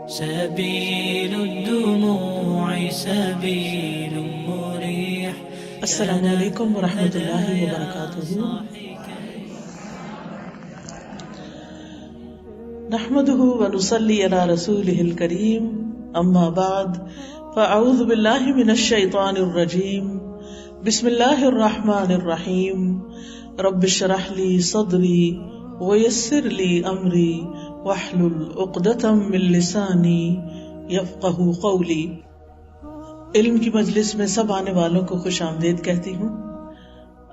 سبيل الدموع سبيل مريح. السلام علیکم ورحمۃ اللہ وبرکاتہ. نحمده ونصلي على رسوله الكريم. اما بعد فاعوذ باللہ من الشیطان الرجیم. بسم اللہ الرحمن الرحیم. رب اشرح لي صدری ويسر لي امری واحلل عقدۃ من لسانی یفقہوا قولی. علم کی مجلس میں سب آنے والوں کو خوش آمدید کہتی ہوں.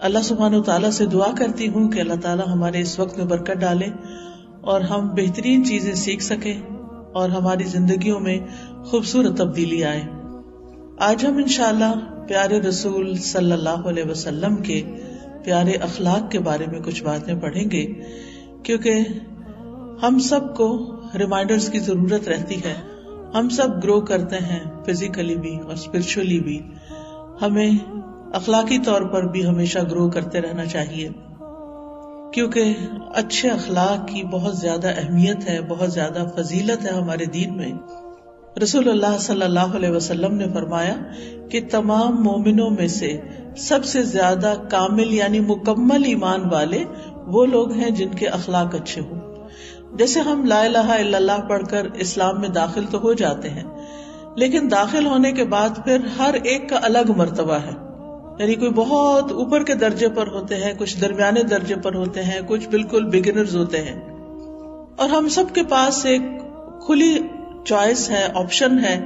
اللہ سبحانہ و تعالیٰ سے دعا کرتی ہوں کہ اللہ تعالیٰ ہمارے اس وقت میں برکت ڈالے اور ہم بہترین چیزیں سیکھ سکیں اور ہماری زندگیوں میں خوبصورت تبدیلی آئے. آج ہم انشاءاللہ پیارے رسول صلی اللہ علیہ وسلم کے پیارے اخلاق کے بارے میں کچھ باتیں پڑھیں گے، کیونکہ ہم سب کو ریمائنڈرز کی ضرورت رہتی ہے. ہم سب گرو کرتے ہیں فزیکلی بھی اور اسپرچولی بھی. ہمیں اخلاقی طور پر بھی ہمیشہ گرو کرتے رہنا چاہیے، کیونکہ اچھے اخلاق کی بہت زیادہ اہمیت ہے، بہت زیادہ فضیلت ہے ہمارے دین میں. رسول اللہ صلی اللہ علیہ وسلم نے فرمایا کہ تمام مومنوں میں سے سب سے زیادہ کامل یعنی مکمل ایمان والے وہ لوگ ہیں جن کے اخلاق اچھے ہوں. جیسے ہم لا الہ الا اللہ پڑھ کر اسلام میں داخل تو ہو جاتے ہیں، لیکن داخل ہونے کے بعد پھر ہر ایک کا الگ مرتبہ ہے. یعنی کوئی بہت اوپر کے درجے پر ہوتے ہیں، کچھ درمیانے درجے پر ہوتے ہیں، کچھ بالکل بگنرز ہوتے ہیں. اور ہم سب کے پاس ایک کھلی چوائس ہے، آپشن ہے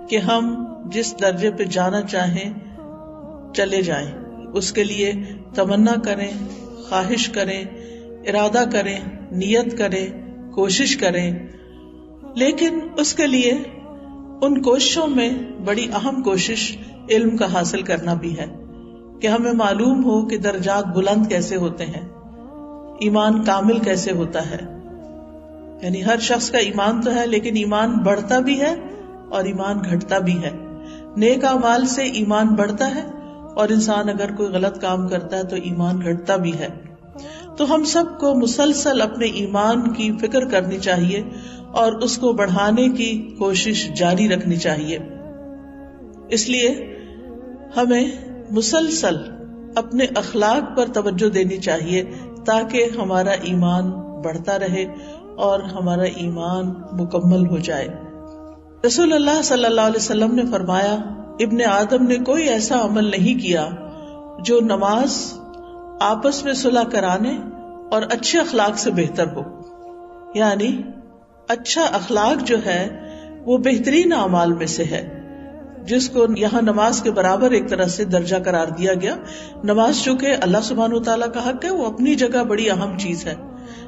کہ ہم جس درجے پہ جانا چاہیں چلے جائیں. اس کے لیے تمنا کریں، خواہش کریں، ارادہ کریں، نیت کریں، کوشش کریں. لیکن اس کے لیے ان کوششوں میں بڑی اہم کوشش علم کا حاصل کرنا بھی ہے، کہ ہمیں معلوم ہو کہ درجات بلند کیسے ہوتے ہیں، ایمان کامل کیسے ہوتا ہے. یعنی ہر شخص کا ایمان تو ہے، لیکن ایمان بڑھتا بھی ہے اور ایمان گھٹتا بھی ہے. نیک اعمال سے ایمان بڑھتا ہے اور انسان اگر کوئی غلط کام کرتا ہے تو ایمان گھٹتا بھی ہے. تو ہم سب کو مسلسل اپنے ایمان کی فکر کرنی چاہیے اور اس کو بڑھانے کی کوشش جاری رکھنی چاہیے. اس لیے ہمیں مسلسل اپنے اخلاق پر توجہ دینی چاہیے تاکہ ہمارا ایمان بڑھتا رہے اور ہمارا ایمان مکمل ہو جائے. رسول اللہ صلی اللہ علیہ وسلم نے فرمایا، ابن آدم نے کوئی ایسا عمل نہیں کیا جو نماز، آپس میں صلح کرانے اور اچھے اخلاق سے بہتر ہو. یعنی اچھا اخلاق جو ہے وہ بہترین اعمال میں سے ہے، جس کو یہاں نماز کے برابر ایک طرح سے درجہ قرار دیا گیا. نماز چونکہ اللہ سبحانہ و تعالیٰ کا حق ہے، وہ اپنی جگہ بڑی اہم چیز ہے،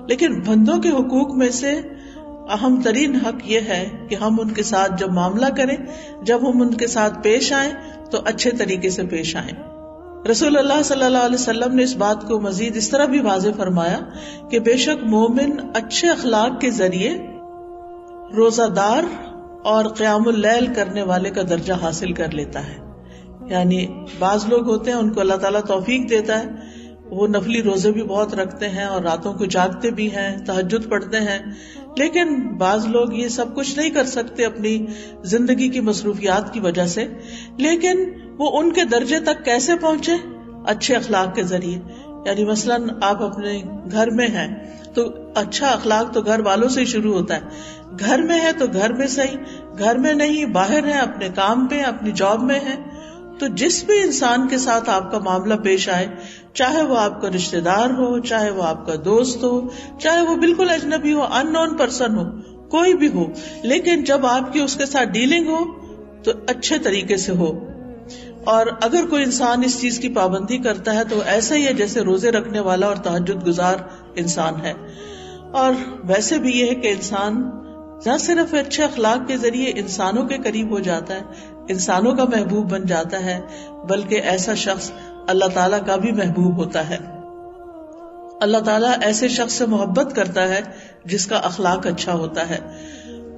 لیکن بندوں کے حقوق میں سے اہم ترین حق یہ ہے کہ ہم ان کے ساتھ جب معاملہ کریں، جب ہم ان کے ساتھ پیش آئیں تو اچھے طریقے سے پیش آئیں. رسول اللہ صلی اللہ علیہ وسلم نے اس بات کو مزید اس طرح بھی واضح فرمایا کہ بے شک مومن اچھے اخلاق کے ذریعے روزہ دار اور قیام اللیل کرنے والے کا درجہ حاصل کر لیتا ہے. یعنی بعض لوگ ہوتے ہیں ان کو اللہ تعالیٰ توفیق دیتا ہے، وہ نفلی روزے بھی بہت رکھتے ہیں اور راتوں کو جاگتے بھی ہیں، تہجد پڑھتے ہیں، لیکن بعض لوگ یہ سب کچھ نہیں کر سکتے اپنی زندگی کی مصروفیات کی وجہ سے. لیکن وہ ان کے درجے تک کیسے پہنچے؟ اچھے اخلاق کے ذریعے. یعنی مثلاً آپ اپنے گھر میں ہیں تو اچھا اخلاق تو گھر والوں سے ہی شروع ہوتا ہے. گھر میں ہے تو گھر میں صحیح، گھر میں نہیں باہر ہے، اپنے کام پہ، اپنی جاب میں ہے، تو جس بھی انسان کے ساتھ آپ کا معاملہ پیش آئے، چاہے وہ آپ کا رشتہ دار ہو، چاہے وہ آپ کا دوست ہو، چاہے وہ بالکل اجنبی ہو، ان نون پرسن ہو، کوئی بھی ہو، لیکن جب آپ کی اس کے ساتھ ڈیلنگ ہو تو اچھے طریقے سے ہو. اور اگر کوئی انسان اس چیز کی پابندی کرتا ہے تو ایسا ہی ہے جیسے روزے رکھنے والا اور تہجد گزار انسان ہے. اور ویسے بھی یہ ہے کہ انسان نہ صرف اچھے اخلاق کے ذریعے انسانوں کے قریب ہو جاتا ہے، انسانوں کا محبوب بن جاتا ہے، بلکہ ایسا شخص اللہ تعالیٰ کا بھی محبوب ہوتا ہے. اللہ تعالیٰ ایسے شخص سے محبت کرتا ہے جس کا اخلاق اچھا ہوتا ہے.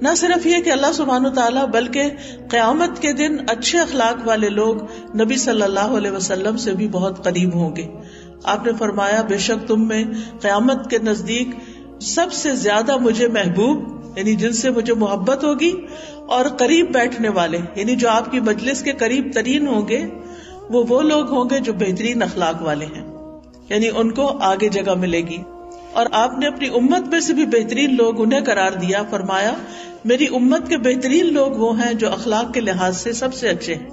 نہ صرف یہ کہ اللہ سبحانہ تعالیٰ بلکہ قیامت کے دن اچھے اخلاق والے لوگ نبی صلی اللہ علیہ وسلم سے بھی بہت قریب ہوں گے. آپ نے فرمایا بے شک تم میں قیامت کے نزدیک سب سے زیادہ مجھے محبوب یعنی جن سے مجھے محبت ہوگی، اور قریب بیٹھنے والے یعنی جو آپ کی مجلس کے قریب ترین ہوں گے وہ لوگ ہوں گے جو بہترین اخلاق والے ہیں، یعنی ان کو آگے جگہ ملے گی. اور آپ نے اپنی امت میں سے بھی بہترین لوگ انہیں قرار دیا. فرمایا میری امت کے بہترین لوگ وہ ہیں جو اخلاق کے لحاظ سے سب سے اچھے ہیں.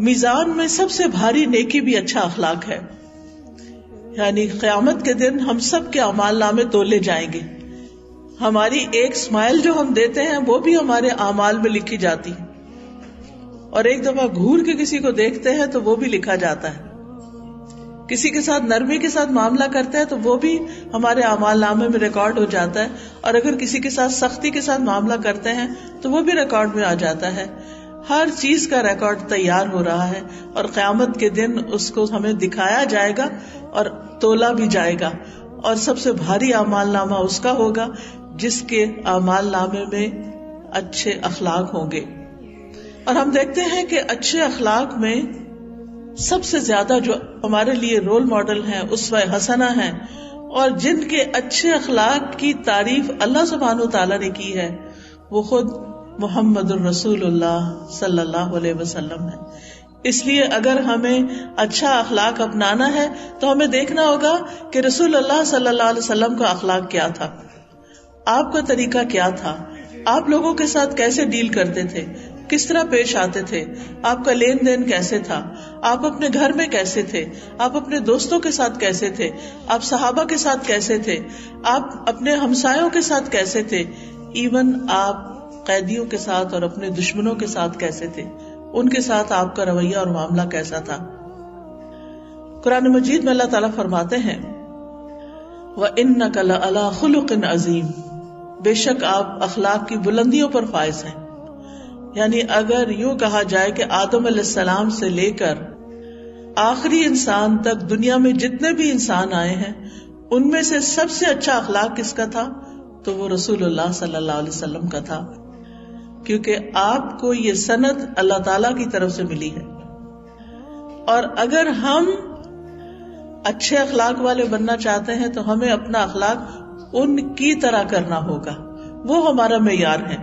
میزان میں سب سے بھاری نیکی بھی اچھا اخلاق ہے. یعنی قیامت کے دن ہم سب کے اعمال نامے تولے جائیں گے. ہماری ایک اسمائل جو ہم دیتے ہیں وہ بھی ہمارے اعمال میں لکھی جاتی ہے، اور ایک دفعہ گھور کے کسی کو دیکھتے ہیں تو وہ بھی لکھا جاتا ہے. کسی کے ساتھ نرمی کے ساتھ معاملہ کرتے ہیں تو وہ بھی ہمارے اعمال نامے میں ریکارڈ ہو جاتا ہے، اور اگر کسی کے ساتھ سختی کے ساتھ معاملہ کرتے ہیں تو وہ بھی ریکارڈ میں آ جاتا ہے. ہر چیز کا ریکارڈ تیار ہو رہا ہے، اور قیامت کے دن اس کو ہمیں دکھایا جائے گا اور تولا بھی جائے گا. اور سب سے بھاری اعمال نامہ اس کا ہوگا جس کے اعمال نامے میں اچھے اخلاق ہوں گے. اور ہم دیکھتے ہیں کہ اچھے اخلاق میں سب سے زیادہ جو ہمارے لیے رول ماڈل ہیں، اسوہ حسنہ ہیں، اور جن کے اچھے اخلاق کی تعریف اللہ سبحانہ وتعالیٰ نے کی ہے، وہ خود محمد الرسول اللہ صلی اللہ علیہ وسلم ہے. اس لیے اگر ہمیں اچھا اخلاق اپنانا ہے تو ہمیں دیکھنا ہوگا کہ رسول اللہ صلی اللہ علیہ وسلم کا اخلاق کیا تھا، آپ کا طریقہ کیا تھا، آپ لوگوں کے ساتھ کیسے ڈیل کرتے تھے، کس طرح پیش آتے تھے، آپ کا لین دین کیسے تھا، آپ اپنے گھر میں کیسے تھے، آپ اپنے دوستوں کے ساتھ کیسے تھے، آپ صحابہ کے ساتھ کیسے تھے، آپ اپنے ہمسایوں کے ساتھ کیسے تھے، ایون آپ قیدیوں کے ساتھ اور اپنے دشمنوں کے ساتھ کیسے تھے، ان کے ساتھ آپ کا رویہ اور معاملہ کیسا تھا. قرآن مجید میں اللہ تعالیٰ فرماتے ہیں وَإِنَّكَ لَعَلَىٰ خُلُقٍ عَظِيمٍ، بے شک آپ اخلاق کی بلندیوں پر فائز ہیں. یعنی اگر یوں کہا جائے کہ آدم علیہ السلام سے لے کر آخری انسان تک دنیا میں جتنے بھی انسان آئے ہیں ان میں سے سب سے اچھا اخلاق کس کا تھا، تو وہ رسول اللہ صلی اللہ علیہ وسلم کا تھا، کیونکہ آپ کو یہ سند اللہ تعالی کی طرف سے ملی ہے. اور اگر ہم اچھے اخلاق والے بننا چاہتے ہیں تو ہمیں اپنا اخلاق ان کی طرح کرنا ہوگا، وہ ہمارا معیار ہے.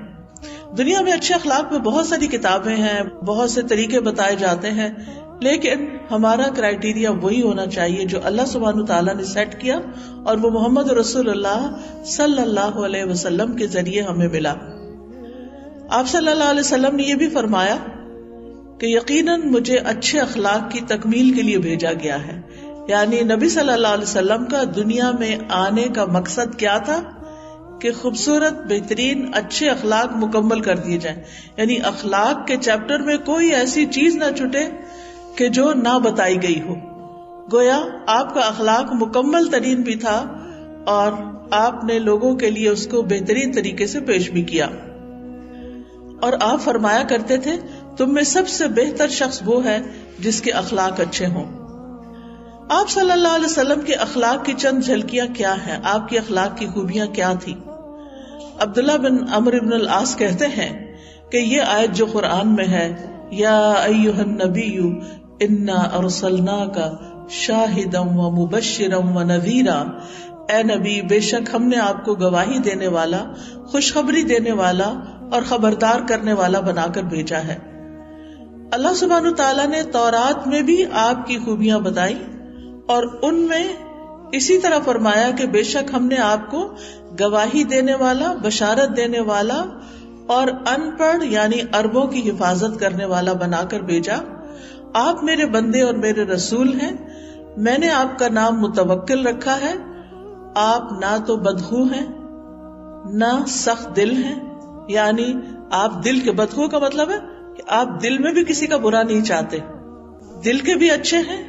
دنیا میں اچھے اخلاق میں بہت ساری کتابیں ہیں، بہت سے طریقے بتائے جاتے ہیں، لیکن ہمارا کرائیٹیریا وہی ہونا چاہیے جو اللہ سبحانہ تعالیٰ نے سیٹ کیا اور وہ محمد رسول اللہ صلی اللہ علیہ وسلم کے ذریعے ہمیں ملا. آپ صلی اللہ علیہ وسلم نے یہ بھی فرمایا کہ یقیناً مجھے اچھے اخلاق کی تکمیل کے لیے بھیجا گیا ہے. یعنی نبی صلی اللہ علیہ وسلم کا دنیا میں آنے کا مقصد کیا تھا کہ خوبصورت بہترین اچھے اخلاق مکمل کر دیے جائیں. یعنی اخلاق کے چیپٹر میں کوئی ایسی چیز نہ چھٹے کہ جو نہ بتائی گئی ہو. گویا آپ کا اخلاق مکمل ترین بھی تھا اور آپ نے لوگوں کے لیے اس کو بہترین طریقے سے پیش بھی کیا. اور آپ فرمایا کرتے تھے تم میں سب سے بہتر شخص وہ ہے جس کے اخلاق اچھے ہوں. آپ صلی اللہ علیہ وسلم کے اخلاق کی چند جھلکیاں کیا ہیں، آپ کی اخلاق کی خوبیاں کیا تھی. عبداللہ بن عمرو بن العاص کہتے ہیں کہ یہ آیت جو قرآن میں ہے، یا ایھا النبی انا ارسلناک شاہدا ومبشرا ونذیرا، اے نبی بے شک ہم نے آپ کو گواہی دینے والا، خوشخبری دینے والا اور خبردار کرنے والا بنا کر بھیجا ہے. اللہ سبحانہ تعالیٰ نے تورات میں بھی آپ کی خوبیاں بتائی اور ان میں اسی طرح فرمایا کہ بے شک ہم نے آپ کو گواہی دینے والا، بشارت دینے والا اور ان پڑھ یعنی عربوں کی حفاظت کرنے والا بنا کر بھیجا. آپ میرے بندے اور میرے رسول ہیں، میں نے آپ کا نام متوکل رکھا ہے. آپ نہ تو بدخو ہیں نہ سخت دل ہیں، یعنی آپ دل کے بدخو کا مطلب ہے کہ آپ دل میں بھی کسی کا برا نہیں چاہتے، دل کے بھی اچھے ہیں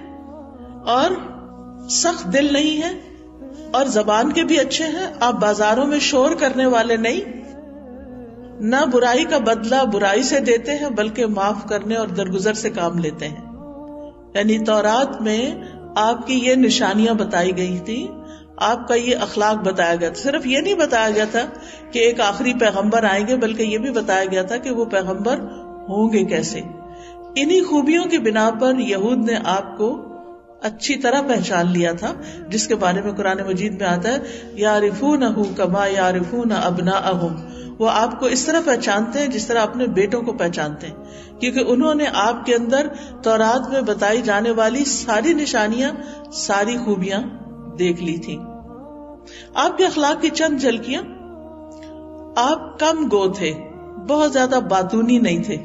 اور سخت دل نہیں ہے، اور زبان کے بھی اچھے ہیں. آپ بازاروں میں شور کرنے والے نہیں، نہ برائی کا بدلہ برائی سے دیتے ہیں بلکہ معاف کرنے اور درگزر سے کام لیتے ہیں. یعنی تورات میں آپ کی یہ نشانیاں بتائی گئی تھی، آپ کا یہ اخلاق بتایا گیا تھا. صرف یہ نہیں بتایا گیا تھا کہ ایک آخری پیغمبر آئیں گے، بلکہ یہ بھی بتایا گیا تھا کہ وہ پیغمبر ہوں گے کیسے. انہی خوبیوں کی بنا پر یہود نے آپ کو اچھی طرح پہچان لیا تھا، جس کے بارے میں قرآن مجید میں آتا ہے یعرفونہ کما یعرفون ابناءہم، وہ آپ کو اس طرح پہچانتے ہیں جس طرح اپنے بیٹوں کو پہچانتے ہیں، کیونکہ انہوں نے آپ کے اندر تورات میں بتائی جانے والی ساری نشانیاں، ساری خوبیاں دیکھ لی تھی۔ آپ کے اخلاق کی چند جھلکیاں، آپ کم گو تھے، بہت زیادہ باتونی نہیں تھے،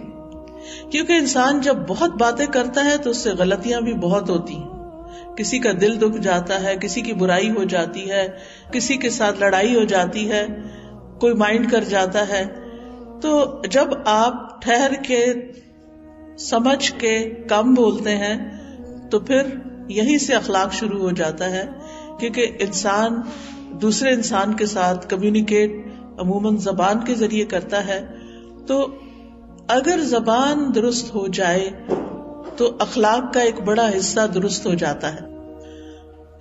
کیونکہ انسان جب بہت باتیں کرتا ہے تو اس سے غلطیاں بھی بہت ہوتی ہیں، کسی کا دل دکھ جاتا ہے، کسی کی برائی ہو جاتی ہے، کسی کے ساتھ لڑائی ہو جاتی ہے، کوئی مائنڈ کر جاتا ہے۔ تو جب آپ ٹھہر کے سمجھ کے کم بولتے ہیں تو پھر یہی سے اخلاق شروع ہو جاتا ہے، کیونکہ انسان دوسرے انسان کے ساتھ کمیونیکیٹ عموماً زبان کے ذریعے کرتا ہے، تو اگر زبان درست ہو جائے تو اخلاق کا ایک بڑا حصہ درست ہو جاتا ہے۔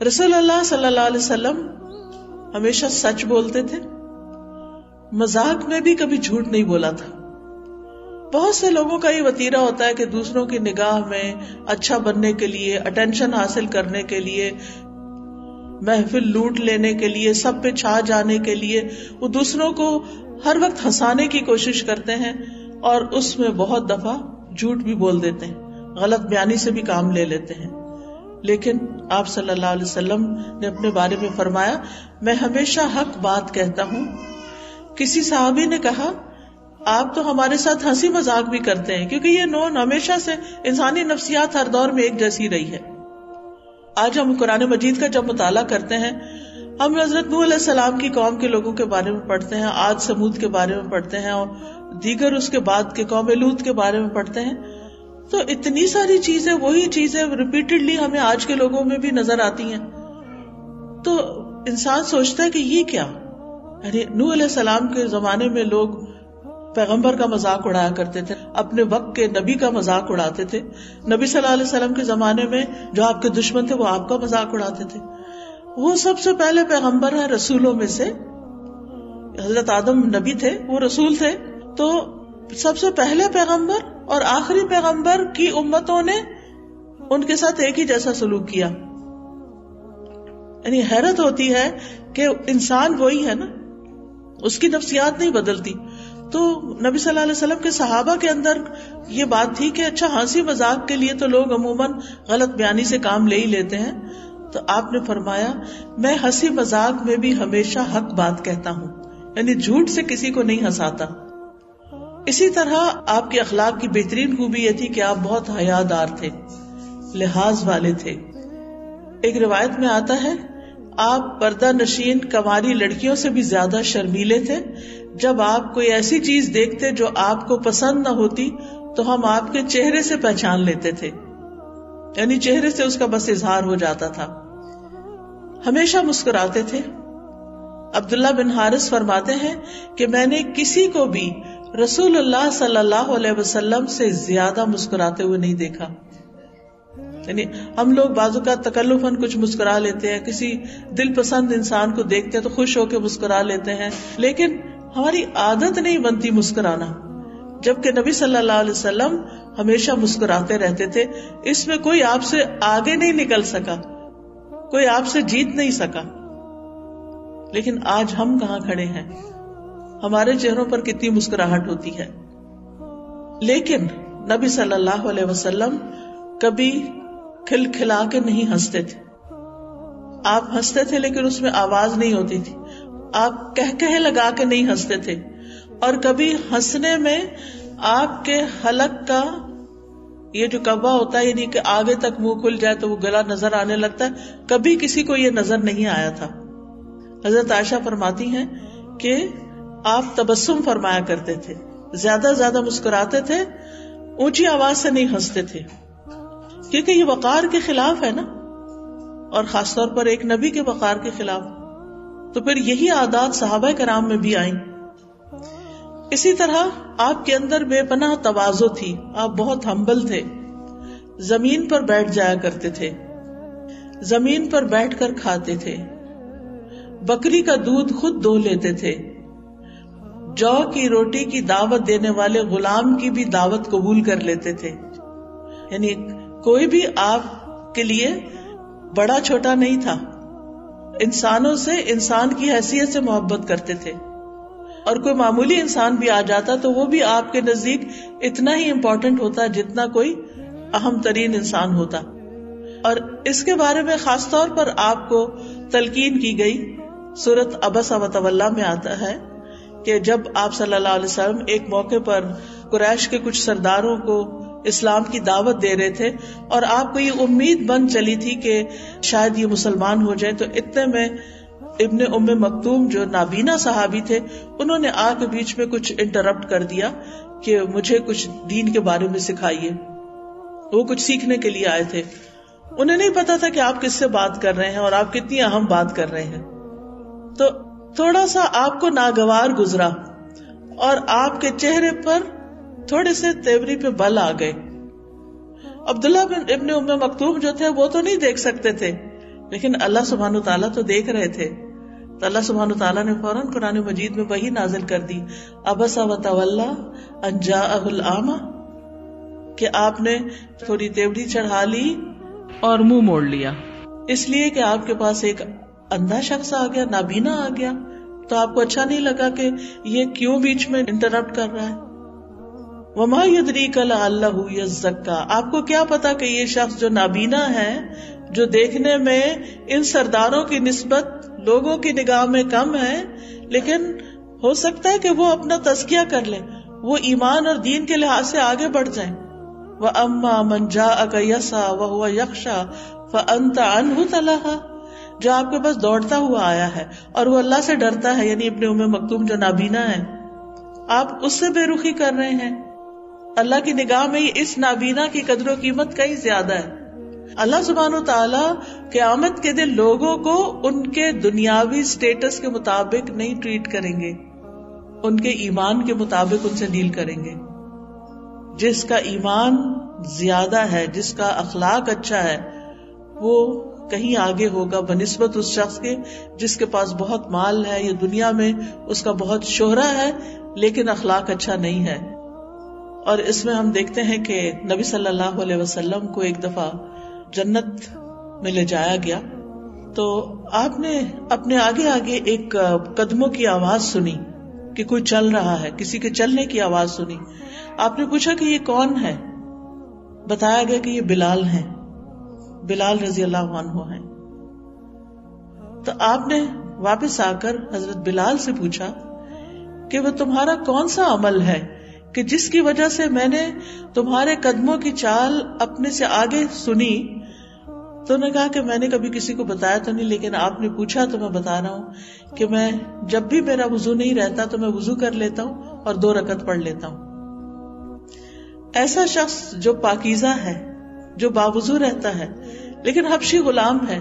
رسول اللہ صلی اللہ علیہ وسلم ہمیشہ سچ بولتے تھے، مذاق میں بھی کبھی جھوٹ نہیں بولا تھا۔ بہت سے لوگوں کا یہ وتیرہ ہوتا ہے کہ دوسروں کی نگاہ میں اچھا بننے کے لیے، اٹینشن حاصل کرنے کے لیے، محفل لوٹ لینے کے لیے، سب پہ چھا جانے کے لیے وہ دوسروں کو ہر وقت ہنسانے کی کوشش کرتے ہیں، اور اس میں بہت دفعہ جھوٹ بھی بول دیتے ہیں، غلط بیانی سے بھی کام لے لیتے ہیں۔ لیکن آپ صلی اللہ علیہ وسلم نے اپنے بارے میں فرمایا، میں ہمیشہ حق بات کہتا ہوں۔ کسی صحابی نے کہا، آپ تو ہمارے ساتھ ہنسی مذاق بھی کرتے ہیں، کیونکہ یہ نون ہمیشہ سے انسانی نفسیات ہر دور میں ایک جیسی رہی ہے۔ آج ہم قرآن مجید کا جب مطالعہ کرتے ہیں، ہم حضرت نوح علیہ السلام کی قوم کے لوگوں کے بارے میں پڑھتے ہیں، عاد سمود کے بارے میں پڑھتے ہیں، اور دیگر اس کے بعد کے قوم لوط کے بارے میں پڑھتے ہیں، تو اتنی ساری چیزیں، وہی چیزیں ریپیٹڈلی ہمیں آج کے لوگوں میں بھی نظر آتی ہیں۔ تو انسان سوچتا ہے کہ یہ کیا، یعنی نوح علیہ السلام کے زمانے میں لوگ پیغمبر کا مذاق اڑایا کرتے تھے، اپنے وقت کے نبی کا مذاق اڑاتے تھے، نبی صلی اللہ علیہ وسلم کے زمانے میں جو آپ کے دشمن تھے وہ آپ کا مذاق اڑاتے تھے۔ وہ سب سے پہلے پیغمبر ہیں رسولوں میں سے، حضرت آدم نبی تھے، وہ رسول تھے، تو سب سے پہلے پیغمبر اور آخری پیغمبر کی امتوں نے ان کے ساتھ ایک ہی جیسا سلوک کیا۔ یعنی حیرت ہوتی ہے کہ انسان وہی ہے نا، اس کی نفسیات نہیں بدلتی۔ تو نبی صلی اللہ علیہ وسلم کے صحابہ کے اندر یہ بات تھی کہ اچھا ہنسی مذاق کے لیے تو لوگ عموماً غلط بیانی سے کام لے ہی لیتے ہیں، تو آپ نے فرمایا میں ہنسی مذاق میں بھی ہمیشہ حق بات کہتا ہوں، یعنی جھوٹ سے کسی کو نہیں ہنساتا۔ اسی طرح آپ کے اخلاق کی بہترین خوبی یہ تھی کہ آپ بہت حیادار تھے، لحاظ والے تھے۔ ایک روایت میں آتا ہے آپ پردہ نشین کنواری لڑکیوں سے بھی زیادہ شرمیلے تھے۔ جب آپ کوئی ایسی چیز دیکھتے جو آپ کو پسند نہ ہوتی تو ہم آپ کے چہرے سے پہچان لیتے تھے، یعنی چہرے سے اس کا بس اظہار ہو جاتا تھا۔ ہمیشہ مسکراتے تھے۔ عبداللہ بن حارث فرماتے ہیں کہ میں نے کسی کو بھی رسول اللہ صلی اللہ علیہ وسلم سے زیادہ مسکراتے ہوئے نہیں دیکھا۔ یعنی ہم لوگ بعض اوقات تکلفاً کچھ مسکرا لیتے ہیں، کسی دل پسند انسان کو دیکھتے ہیں تو خوش ہو کے مسکرا لیتے ہیں، لیکن ہماری عادت نہیں بنتی مسکرانا، جبکہ نبی صلی اللہ علیہ وسلم ہمیشہ مسکراتے رہتے تھے۔ اس میں کوئی آپ سے آگے نہیں نکل سکا، کوئی آپ سے جیت نہیں سکا۔ لیکن آج ہم کہاں کھڑے ہیں، ہمارے چہروں پر کتنی مسکراہٹ ہوتی ہے، لیکن نبی صلی اللہ علیہ وسلم کبھی کھل کھلا کے نہیں ہنستے تھے۔ آپ ہنستے تھے لیکن اس میں آواز نہیں ہوتی تھی، آپ کہہ لگا کے نہیں ہنستے تھے، اور کبھی ہنسنے میں آپ کے حلق کا یہ جو کبا ہوتا ہے، یعنی کہ آگے تک منہ کھل جائے تو وہ گلا نظر آنے لگتا ہے، کبھی کسی کو یہ نظر نہیں آیا تھا۔ حضرت عائشہ فرماتی ہیں کہ آپ تبسم فرمایا کرتے تھے، زیادہ مسکراتے تھے، اونچی آواز سے نہیں ہنستے تھے، کیونکہ یہ وقار کے خلاف ہے نا، اور خاص طور پر ایک نبی کے وقار کے خلاف۔ تو پھر یہی عادات صحابہ کرام میں بھی آئیں۔ اسی طرح آپ کے اندر بے پناہ تواضع تھی، آپ بہت ہمبل تھے، زمین پر بیٹھ جایا کرتے تھے، زمین پر بیٹھ کر کھاتے تھے، بکری کا دودھ خود دو لیتے تھے، جو کی روٹی کی دعوت دینے والے غلام کی بھی دعوت قبول کر لیتے تھے۔ یعنی کوئی بھی آپ کے لیے بڑا چھوٹا نہیں تھا، انسانوں سے انسان کی حیثیت سے محبت کرتے تھے، اور کوئی معمولی انسان بھی آ جاتا تو وہ بھی آپ کے نزدیک اتنا ہی امپورٹنٹ ہوتا جتنا کوئی اہم ترین انسان ہوتا. اور اس کے بارے میں خاص طور پر آپ کو تلقین کی گئی سورۃ عبس و تولی میں آتا ہے کہ جب آپ صلی اللہ علیہ وسلم ایک موقع پر قریش کے کچھ سرداروں کو اسلام کی دعوت دے رہے تھے اور آپ کو یہ امید بن چلی تھی کہ شاید یہ مسلمان ہو جائے، تو اتنے میں ابن ام مکتوم جو نابینا صحابی تھے انہوں نے آ کے بیچ میں کچھ انٹرپٹ کر دیا کہ مجھے کچھ دین کے بارے میں سکھائیے. وہ کچھ سیکھنے کے لیے آئے تھے، انہیں نہیں پتا تھا کہ آپ کس سے بات کر رہے ہیں اور آپ کتنی اہم بات کر رہے ہیں. تو تھوڑا سا آپ کو ناگوار گزرا اور آپ کے چہرے پر تھوڑے سے تیوری پہ بل آ گئے. عبداللہ بن ابن ام مکتوم جو تھے وہ تو نہیں دیکھ سکتے تھے، لیکن اللہ سبحانہ تعالیٰ تو دیکھ رہے تھے. تو اللہ سبحانہ تعالیٰ نے فوراً قرآن مجید میں وحی نازل کر دی، عبس و تولی ان جاءہ الاعمی، کہ آپ نے تھوڑی تیوری چڑھا لی اور منہ موڑ لیا، اس لیے کہ آپ کے پاس ایک اندھا شخص آ گیا، نابینا آ گیا. تو آپ کو اچھا نہیں لگا کہ یہ کیوں بیچ میں انٹرپٹ کر رہا ہے. وما یدریک لعلہ یزکا، آپ کو کیا پتا کہ یہ شخص جو نابینا ہے، جو دیکھنے میں ان سرداروں کی نسبت لوگوں کی نگاہ میں کم ہے، لیکن ہو سکتا ہے کہ وہ اپنا تزکیہ کر لے، وہ ایمان اور دین کے لحاظ سے آگے بڑھ جائیں. وَأَمَّا مَنْ جَاءَكَ يَسْعَىٰ وَهُوَ يَخْشَىٰ فَأَنْتَ عَنْهُ تَلَهَّىٰ، جو آپ کے پاس دوڑتا ہوا آیا ہے اور وہ اللہ سے ڈرتا ہے، یعنی ابن ام مکتوم جو نابینا ہے، آپ اس سے بے رخی کر رہے ہیں. اللہ کی نگاہ میں اس نابینا کی قدر و قیمت کہیں زیادہ ہے. اللہ سبحانہ وتعالی قیامت کے دن لوگوں کو ان کے دنیاوی سٹیٹس کے مطابق نہیں ٹریٹ کریں گے، ان کے ایمان کے مطابق ان سے ڈیل کریں گے. جس کا ایمان زیادہ ہے، جس کا اخلاق اچھا ہے، وہ کہیں آگے ہوگا بنسبت اس شخص کے جس کے پاس بہت مال ہے یا دنیا میں اس کا بہت شہرہ ہے لیکن اخلاق اچھا نہیں ہے. اور اس میں ہم دیکھتے ہیں کہ نبی صلی اللہ علیہ وسلم کو ایک دفعہ جنت میں لے جایا گیا تو آپ نے اپنے آگے آگے ایک قدموں کی آواز سنی کہ کوئی چل رہا ہے، کسی کے چلنے کی آواز سنی. آپ نے پوچھا کہ یہ کون ہے؟ بتایا گیا کہ یہ بلال ہیں، بلال رضی اللہ عنہ ہیں. تو آپ نے واپس آ کر حضرت بلال سے پوچھا کہ وہ تمہارا کون سا عمل ہے کہ جس کی وجہ سے میں نے تمہارے قدموں کی چال اپنے سے آگے سنی. تو نے کہا کہ میں نے کبھی کسی کو بتایا تو نہیں، لیکن آپ نے پوچھا تو میں بتا رہا ہوں کہ میں جب بھی میرا وضو نہیں رہتا تو میں وضو کر لیتا ہوں اور 2 رکعت پڑھ لیتا ہوں. ایسا شخص جو پاکیزہ ہے، جو باوضو رہتا ہے لیکن حبشی غلام ہے،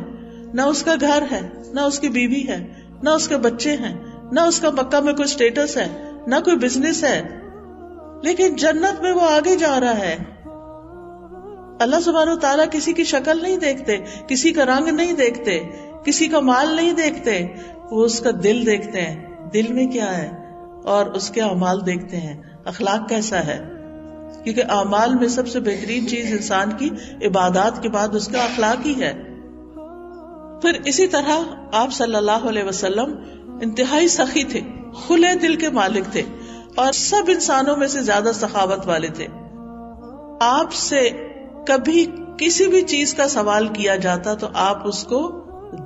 نہ اس کا گھر ہے، نہ اس کی بیوی ہے، نہ اس کے بچے ہیں، نہ اس کا مکہ میں کوئی سٹیٹس ہے، نہ کوئی بزنس ہے، لیکن جنت میں وہ آگے جا رہا ہے. اللہ سبحانہ وتعالیٰ کسی کی شکل نہیں دیکھتے، کسی کا رنگ نہیں دیکھتے، کسی کا مال نہیں دیکھتے، وہ اس کا دل دیکھتے ہیں، دل میں کیا ہے، اور اس کے اعمال دیکھتے ہیں، اخلاق کیسا ہے. کیونکہ اعمال میں سب سے بہترین چیز انسان کی عبادات کے بعد اس کا اخلاق ہی ہے. پھر اسی طرح آپ صلی اللہ علیہ وسلم انتہائی سخی تھے، کھلے دل کے مالک تھے اور سب انسانوں میں سے زیادہ سخاوت والے تھے. آپ سے کبھی کسی بھی چیز کا سوال کیا جاتا تو آپ اس کو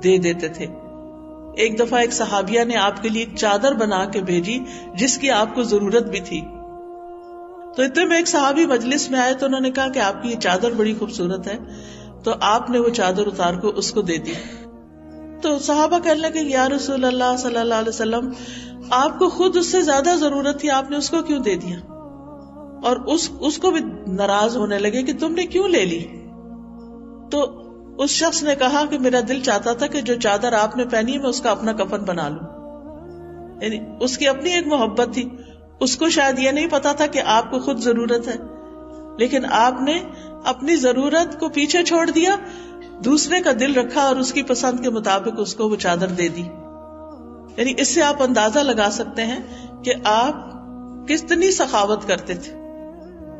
دے دیتے تھے. ایک دفعہ ایک صحابیہ نے آپ کے لیے ایک چادر بنا کے بھیجی جس کی آپ کو ضرورت بھی تھی. تو اتنے میں ایک صحابی مجلس میں آئے تو انہوں نے کہا کہ آپ کی یہ چادر بڑی خوبصورت ہے. تو آپ نے وہ چادر اتار کو اس کو دے دی. تو صحابہ کہنے لگے یا رسول اللہ صلی اللہ علیہ وسلم، آپ کو خود اس سے زیادہ ضرورت تھی، آپ نے اس کو کیوں دے دیا؟ اور اس کو بھی ناراض ہونے لگے کہ تم نے کیوں لے لی. تو اس شخص نے کہا کہ میرا دل چاہتا تھا کہ جو چادر آپ نے پہنی میں اس کا اپنا کفن بنا لوں. یعنی اس کی اپنی ایک محبت تھی، اس کو شاید یہ نہیں پتا تھا کہ آپ کو خود ضرورت ہے، لیکن آپ نے اپنی ضرورت کو پیچھے چھوڑ دیا، دوسرے کا دل رکھا اور اس کی پسند کے مطابق اس کو وہ چادر دے دی. یعنی اس سے آپ اندازہ لگا سکتے ہیں کہ آپ کتنی سخاوت کرتے تھے.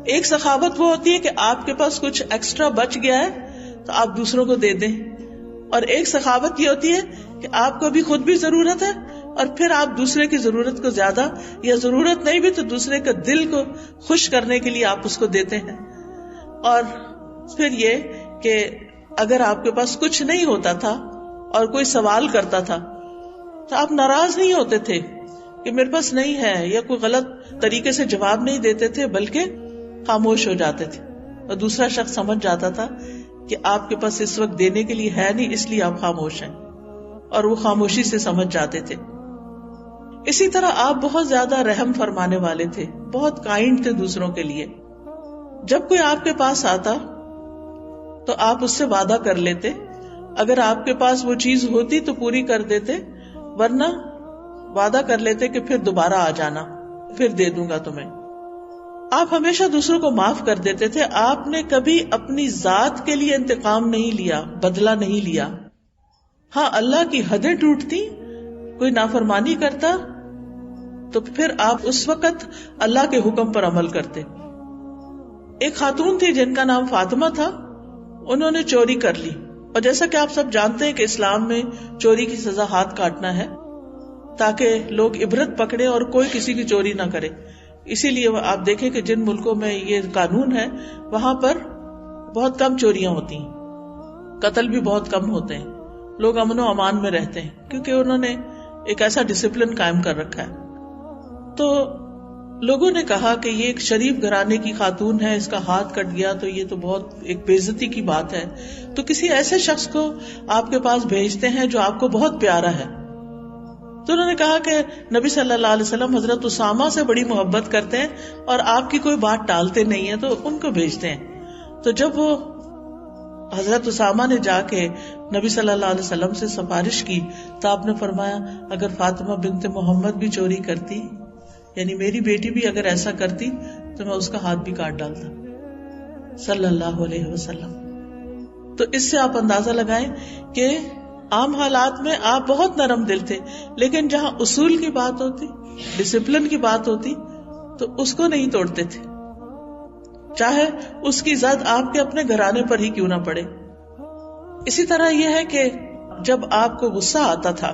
ایک سخاوت وہ ہوتی ہے کہ آپ کے پاس کچھ ایکسٹرا بچ گیا ہے تو آپ دوسروں کو دے دیں، اور ایک سخاوت یہ ہوتی ہے کہ آپ کو بھی خود بھی ضرورت ہے اور پھر آپ دوسرے کی ضرورت کو زیادہ, یا ضرورت نہیں بھی تو دوسرے کا دل کو خوش کرنے کے لیے آپ اس کو دیتے ہیں. اور پھر یہ کہ اگر آپ کے پاس کچھ نہیں ہوتا تھا اور کوئی سوال کرتا تھا تو آپ ناراض نہیں ہوتے تھے کہ میرے پاس نہیں ہے, یا کوئی غلط طریقے سے جواب نہیں دیتے تھے, بلکہ خاموش ہو جاتے تھے اور دوسرا شخص سمجھ جاتا تھا کہ آپ کے پاس اس وقت دینے کے لیے ہے نہیں, اس لیے آپ خاموش ہیں, اور وہ خاموشی سے سمجھ جاتے تھے. اسی طرح آپ بہت زیادہ رحم فرمانے والے تھے, بہت کائنڈ تھے دوسروں کے لیے. جب کوئی آپ کے پاس آتا تو آپ اس سے وعدہ کر لیتے, اگر آپ کے پاس وہ چیز ہوتی تو پوری کر دیتے, ورنہ وعدہ کر لیتے کہ پھر دوبارہ آ جانا, پھر دے دوں گا تمہیں. آپ ہمیشہ دوسروں کو معاف کر دیتے تھے. آپ نے کبھی اپنی ذات کے لیے انتقام نہیں لیا, بدلہ نہیں لیا. ہاں, اللہ کی حدیں ٹوٹتی, کوئی نافرمانی کرتا تو پھر آپ اس وقت اللہ کے حکم پر عمل کرتے. ایک خاتون تھی جن کا نام فاطمہ تھا, انہوں نے چوری کر لی, اور جیسا کہ آپ سب جانتے ہیں کہ اسلام میں چوری کی سزا ہاتھ کاٹنا ہے, تاکہ لوگ عبرت پکڑے اور کوئی کسی کی چوری نہ کرے. اسی لیے آپ دیکھیں کہ جن ملکوں میں یہ قانون ہے وہاں پر بہت کم چوریاں ہوتی ہیں, قتل بھی بہت کم ہوتے ہیں, لوگ امن و امان میں رہتے ہیں, کیونکہ انہوں نے ایک ایسا ڈسپلن قائم کر رکھا ہے. تو لوگوں نے کہا کہ یہ ایک شریف گھرانے کی خاتون ہے, اس کا ہاتھ کٹ گیا تو یہ تو بہت ایک بے عزتی کی بات ہے, تو کسی ایسے شخص کو آپ کے پاس بھیجتے ہیں جو آپ کو بہت پیارا ہے. تو انہوں نے کہا کہ نبی صلی اللہ علیہ وسلم حضرت اسامہ سے بڑی محبت کرتے ہیں اور آپ کی کوئی بات ٹالتے نہیں ہیں, تو ان کو بھیجتے ہیں. تو جب وہ حضرت اسامہ نے جا کے نبی صلی اللہ علیہ وسلم سے سفارش کی تو آپ نے فرمایا, اگر فاطمہ بنت محمد بھی چوری کرتی, یعنی میری بیٹی بھی اگر ایسا کرتی تو میں اس کا ہاتھ بھی کاٹ ڈالتا, صلی اللہ علیہ وسلم. تو اس سے آپ اندازہ لگائیں کہ عام حالات میں آپ بہت نرم دل تھے, لیکن جہاں اصول کی بات ہوتی, ڈسپلن کی بات ہوتی, تو اس کو نہیں توڑتے تھے, چاہے اس کی زد آپ کے اپنے گھرانے پر ہی کیوں نہ پڑے. اسی طرح یہ ہے کہ جب آپ کو غصہ آتا تھا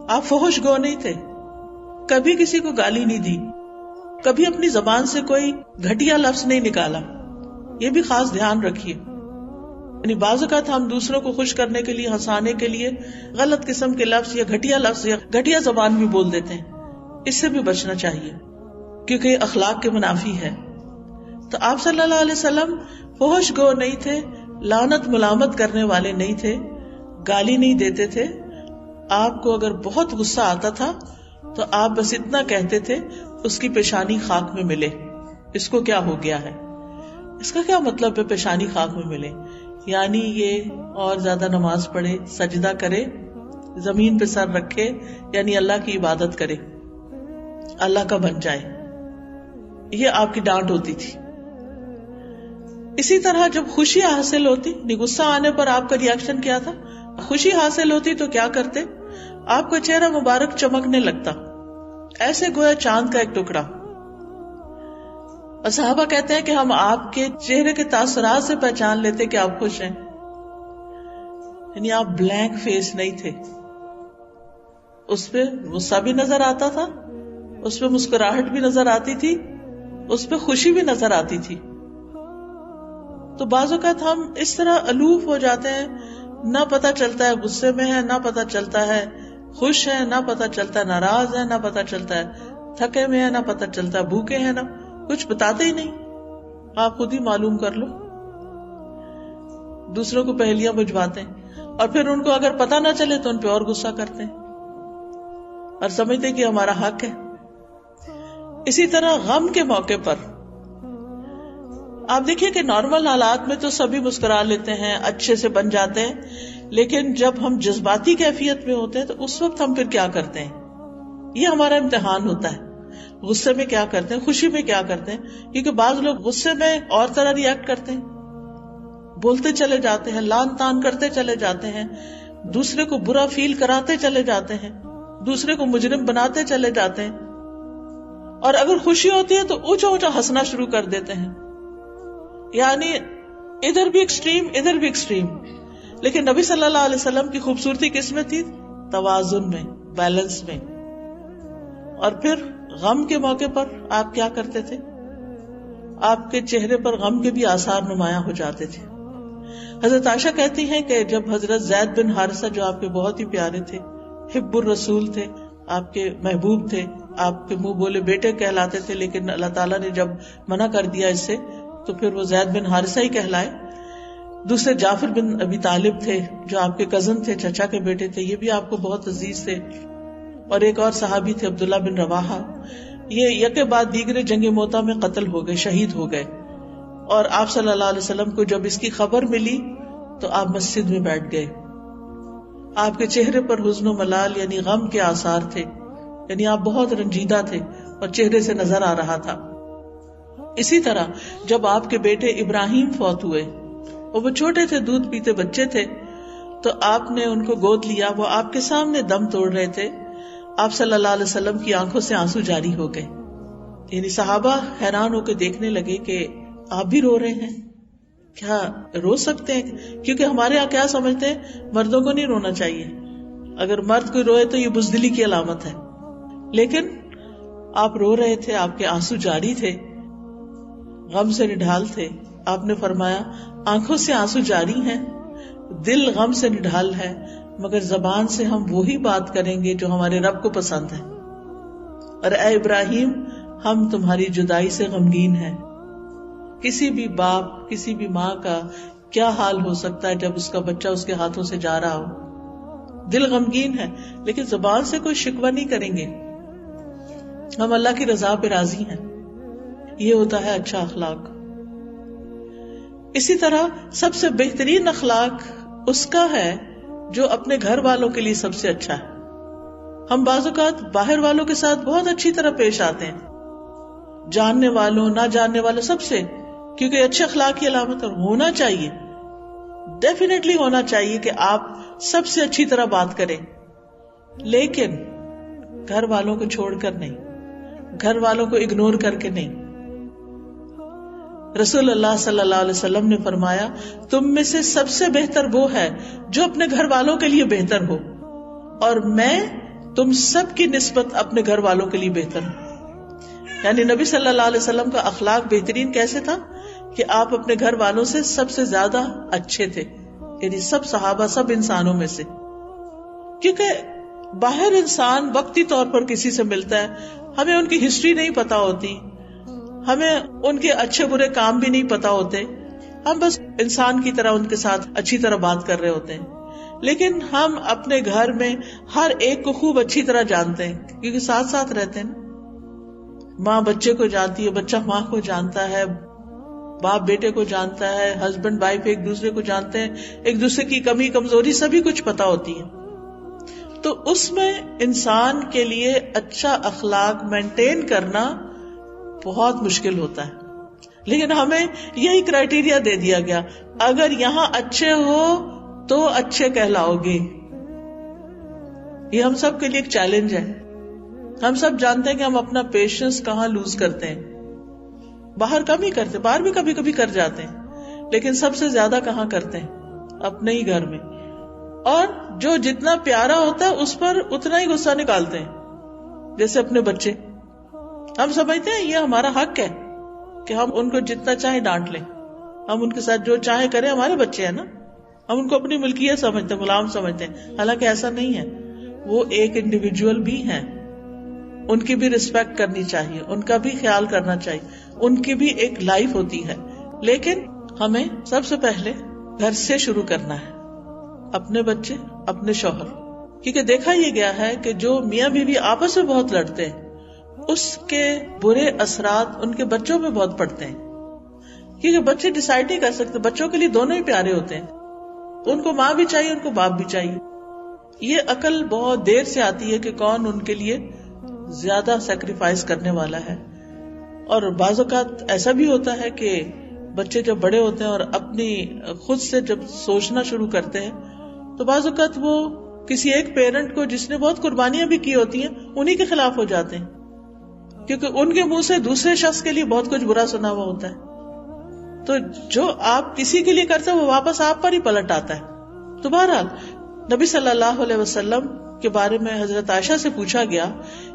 آپ فحش گو نہیں تھے, کبھی کسی کو گالی نہیں دی, کبھی اپنی زبان سے کوئی گھٹیا لفظ نہیں نکالا. یہ بھی خاص دھیان رکھیے. یعنی بعض اوقات ہم دوسروں کو خوش کرنے کے لیے, ہنسانے کے لیے غلط قسم کے لفظ یا گھٹیا زبان بھی بول دیتے ہیں. اس سے بھی بچنا چاہیے کیونکہ یہ اخلاق کے منافی ہے. تو آپ صلی اللہ علیہ وسلم فحش گو نہیں تھے, لعنت ملامت کرنے والے نہیں تھے, گالی نہیں دیتے تھے. آپ کو اگر بہت غصہ آتا تھا تو آپ بس اتنا کہتے تھے, اس کی پیشانی خاک میں ملے. اس کو کیا ہو گیا ہے, اس کا کیا مطلب ہے پیشانی خاک میں ملے؟ یعنی یہ اور زیادہ نماز پڑھے, سجدہ کرے, زمین پہ سر رکھے, یعنی اللہ کی عبادت کرے, اللہ کا بن جائے. یہ آپ کی ڈانٹ ہوتی تھی. اسی طرح جب خوشی حاصل ہوتی, غصہ آنے پر آپ کا ریاکشن کیا تھا؟ خوشی حاصل ہوتی تو کیا کرتے؟ آپ کا چہرہ مبارک چمکنے لگتا, ایسے گویا چاند کا ایک ٹکڑا. اور صحابہ کہتے ہیں کہ ہم آپ کے چہرے کے تاثرات سے پہچان لیتے کہ آپ خوش ہیں. یعنی آپ بلینک فیس نہیں تھے, اس پہ غصہ بھی نظر آتا تھا, اس پہ مسکراہٹ بھی نظر آتی تھی, اس پہ خوشی بھی نظر آتی تھی. تو بعض اوقات ہم اس طرح الوف ہو جاتے ہیں, نہ پتہ چلتا ہے غصے میں ہے, نہ پتہ چلتا ہے خوش ہے, نہ پتہ چلتا ہے ناراض ہے, نہ پتہ چلتا ہے تھکے میں ہے, نہ پتہ چلتا ہے بھوکے ہیں, نہ کچھ بتاتے ہی نہیں. آپ خود ہی معلوم کر لو. دوسروں کو پہلیاں بجھواتے ہیں اور پھر ان کو اگر پتہ نہ چلے تو ان پہ اور غصہ کرتے ہیں اور سمجھتے کہ ہمارا حق ہے. اسی طرح غم کے موقع پر آپ دیکھیے کہ نارمل حالات میں تو سبھی مسکرا لیتے ہیں, اچھے سے بن جاتے ہیں, لیکن جب ہم جذباتی کیفیت میں ہوتے ہیں تو اس وقت ہم پھر کیا کرتے ہیں؟ یہ ہمارا امتحان ہوتا ہے. غصے میں کیا کرتے ہیں, خوشی میں کیا کرتے ہیں, کیونکہ بعض لوگ غصے میں اور طرح ریئیکٹ کرتے ہیں, بولتے چلے جاتے ہیں, لان تان کرتے چلے جاتے ہیں, دوسرے کو برا فیل کراتے چلے جاتے ہیں, دوسرے کو مجرم بناتے چلے جاتے ہیں. اور اگر خوشی ہوتی ہے تو اونچا اونچا ہنسنا شروع کر دیتے ہیں. یعنی ادھر بھی ایکسٹریم, ادھر بھی ایکسٹریم. لیکن نبی صلی اللہ علیہ وسلم کی خوبصورتی کس میں تھی؟ توازن میں، بیلنس میں. اور پھر غم کے موقع پر آپ کیا کرتے تھے؟ آپ کے چہرے پر غم کے بھی آثار نمایاں ہو جاتے تھے. حضرت عائشہ کہتی ہیں کہ جب حضرت زید بن حارثہ جو آپ کے بہت ہی پیارے تھے، حب الرسول تھے، آپ کے محبوب تھے، آپ کے منہ بولے بیٹے کہلاتے تھے، لیکن اللہ تعالیٰ نے جب منع کر دیا اس سے تو پھر وہ زید بن حارثہ ہی کہلائے. دوسرے جعفر بن ابی طالب تھے جو آپ کے کزن تھے، چچا کے بیٹے تھے، یہ بھی آپ کو بہت عزیز تھے. اور ایک اور صحابی تھے عبداللہ بن رواحہ، یہ یکے بعد دیگرے جنگ موتا میں قتل ہو گئے، شہید ہو گئے. اور آپ صلی اللہ علیہ وسلم کو جب اس کی خبر ملی تو آپ مسجد میں بیٹھ گئے. آپ کے چہرے پر حزن و ملال یعنی غم کے آثار تھے، یعنی آپ بہت رنجیدہ تھے اور چہرے سے نظر آ رہا تھا. اسی طرح جب آپ کے بیٹے ابراہیم فوت ہوئے اور وہ چھوٹے تھے، دودھ پیتے بچے تھے، تو آپ نے ان کو گود لیا. وہ آپ کے سامنے دم توڑ رہے تھے. آپ صلی اللہ علیہ وسلم کی آنکھوں سے آنسو جاری ہو گئے. یعنی صحابہ حیران ہو کے دیکھنے لگے کہ آپ بھی رو رہے ہیں، کیا رو سکتے ہیں؟ کیونکہ ہمارے یہاں کیا سمجھتے ہیں، مردوں کو نہیں رونا چاہیے، اگر مرد کوئی روئے تو یہ بزدلی کی علامت ہے. لیکن آپ رو رہے تھے، آپ کے آنسو جاری تھے، غم سے نڈھال تھے. آپ نے فرمایا آنکھوں سے آنسو جاری ہیں، دل غم سے نڈھال ہے، مگر زبان سے ہم وہی بات کریں گے جو ہمارے رب کو پسند ہے. اور اے ابراہیم، ہم تمہاری جدائی سے غمگین ہیں. کسی بھی باپ، کسی بھی ماں کا کیا حال ہو سکتا ہے جب اس کا بچہ اس کے ہاتھوں سے جا رہا ہو. دل غمگین ہے لیکن زبان سے کوئی شکوہ نہیں کریں گے. ہم اللہ کی رضا پہ راضی ہیں. یہ ہوتا ہے اچھا اخلاق. اسی طرح سب سے بہترین اخلاق اس کا ہے جو اپنے گھر والوں کے لیے سب سے اچھا ہے. ہم بعض اوقات باہر والوں کے ساتھ بہت اچھی طرح پیش آتے ہیں، جاننے والوں نہ جاننے والوں سب سے، کیونکہ اچھے اخلاق کی علامت ہونا چاہیے، ڈیفینیٹلی ہونا چاہیے کہ آپ سب سے اچھی طرح بات کریں. لیکن گھر والوں کو چھوڑ کر نہیں، گھر والوں کو اگنور کر کے نہیں. رسول اللہ صلی اللہ علیہ وسلم نے فرمایا تم میں سے سب سے بہتر وہ ہے جو اپنے گھر والوں کے لیے بہتر ہو، اور میں تم سب کی نسبت اپنے گھر والوں کے لیے بہتر ہوں. یعنی نبی صلی اللہ علیہ وسلم کا اخلاق بہترین کیسے تھا کہ آپ اپنے گھر والوں سے سب سے زیادہ اچھے تھے، یعنی سب صحابہ، سب انسانوں میں سے. کیونکہ باہر انسان وقتی طور پر کسی سے ملتا ہے، ہمیں ان کی ہسٹری نہیں پتا ہوتی، ہمیں ان کے اچھے برے کام بھی نہیں پتا ہوتے، ہم بس انسان کی طرح ان کے ساتھ اچھی طرح بات کر رہے ہوتے ہیں. لیکن ہم اپنے گھر میں ہر ایک کو خوب اچھی طرح جانتے ہیں کیونکہ ساتھ ساتھ رہتے ہیں. ماں بچے کو جانتی ہے، بچہ ماں کو جانتا ہے، باپ بیٹے کو جانتا ہے، ہسبینڈ وائف ایک دوسرے کو جانتے ہیں، ایک دوسرے کی کمی کمزوری سبھی کچھ پتا ہوتی ہے. تو اس میں انسان کے لیے اچھا اخلاق مینٹین کرنا بہت مشکل ہوتا ہے. لیکن ہمیں یہی کرائیٹیریا دے دیا گیا، اگر یہاں اچھے ہو تو اچھے کہلاؤ گے. یہ ہم سب کے لیے ایک چیلنج ہے. ہم سب جانتے ہیں کہ ہم اپنا پیشنس کہاں لوز کرتے ہیں. باہر کم ہی کرتے، باہر بھی کبھی کبھی کر جاتے ہیں، لیکن سب سے زیادہ کہاں کرتے ہیں؟ اپنے ہی گھر میں. اور جو جتنا پیارا ہوتا ہے اس پر اتنا ہی غصہ نکالتے ہیں. جیسے اپنے بچے، ہم سمجھتے ہیں یہ ہمارا حق ہے کہ ہم ان کو جتنا چاہے ڈانٹ لیں، ہم ان کے ساتھ جو چاہے کریں، ہمارے بچے ہیں نا، ہم ان کو اپنی ملکیت سمجھتے ہیں، غلام سمجھتے ہیں. حالانکہ ایسا نہیں ہے، وہ ایک انڈیویجول بھی ہیں، ان کی بھی ریسپیکٹ کرنی چاہیے، ان کا بھی خیال کرنا چاہیے، ان کی بھی ایک لائف ہوتی ہے. لیکن ہمیں سب سے پہلے گھر سے شروع کرنا ہے، اپنے بچے، اپنے شوہر. کیونکہ دیکھا یہ گیا ہے کہ جو میاں بیوی آپس میں بہت لڑتے ہیں اس کے برے اثرات ان کے بچوں میں بہت پڑتے ہیں. کیونکہ بچے ڈیسائیڈ نہیں کر سکتے، بچوں کے لیے دونوں ہی پیارے ہوتے ہیں، ان کو ماں بھی چاہیے، ان کو باپ بھی چاہیے. یہ عقل بہت دیر سے آتی ہے کہ کون ان کے لیے زیادہ سیکریفائس کرنے والا ہے. اور بعض اوقات ایسا بھی ہوتا ہے کہ بچے جب بڑے ہوتے ہیں اور اپنی خود سے جب سوچنا شروع کرتے ہیں تو بعض اوقات وہ کسی ایک پیرنٹ کو جس نے بہت قربانیاں بھی کی ہوتی ہیں انہی کے خلاف ہو جاتے ہیں، کیونکہ ان کے منہ سے دوسرے شخص کے لیے بہت کچھ برا سنا ہوا ہوتا ہے. تو جو آپ کسی کے لیے کرتے ہیں وہ واپس آپ پر ہی پلٹ آتا ہے. تو بہرحال نبی صلی اللہ علیہ وسلم کے بارے میں حضرت عائشہ سے پوچھا گیا،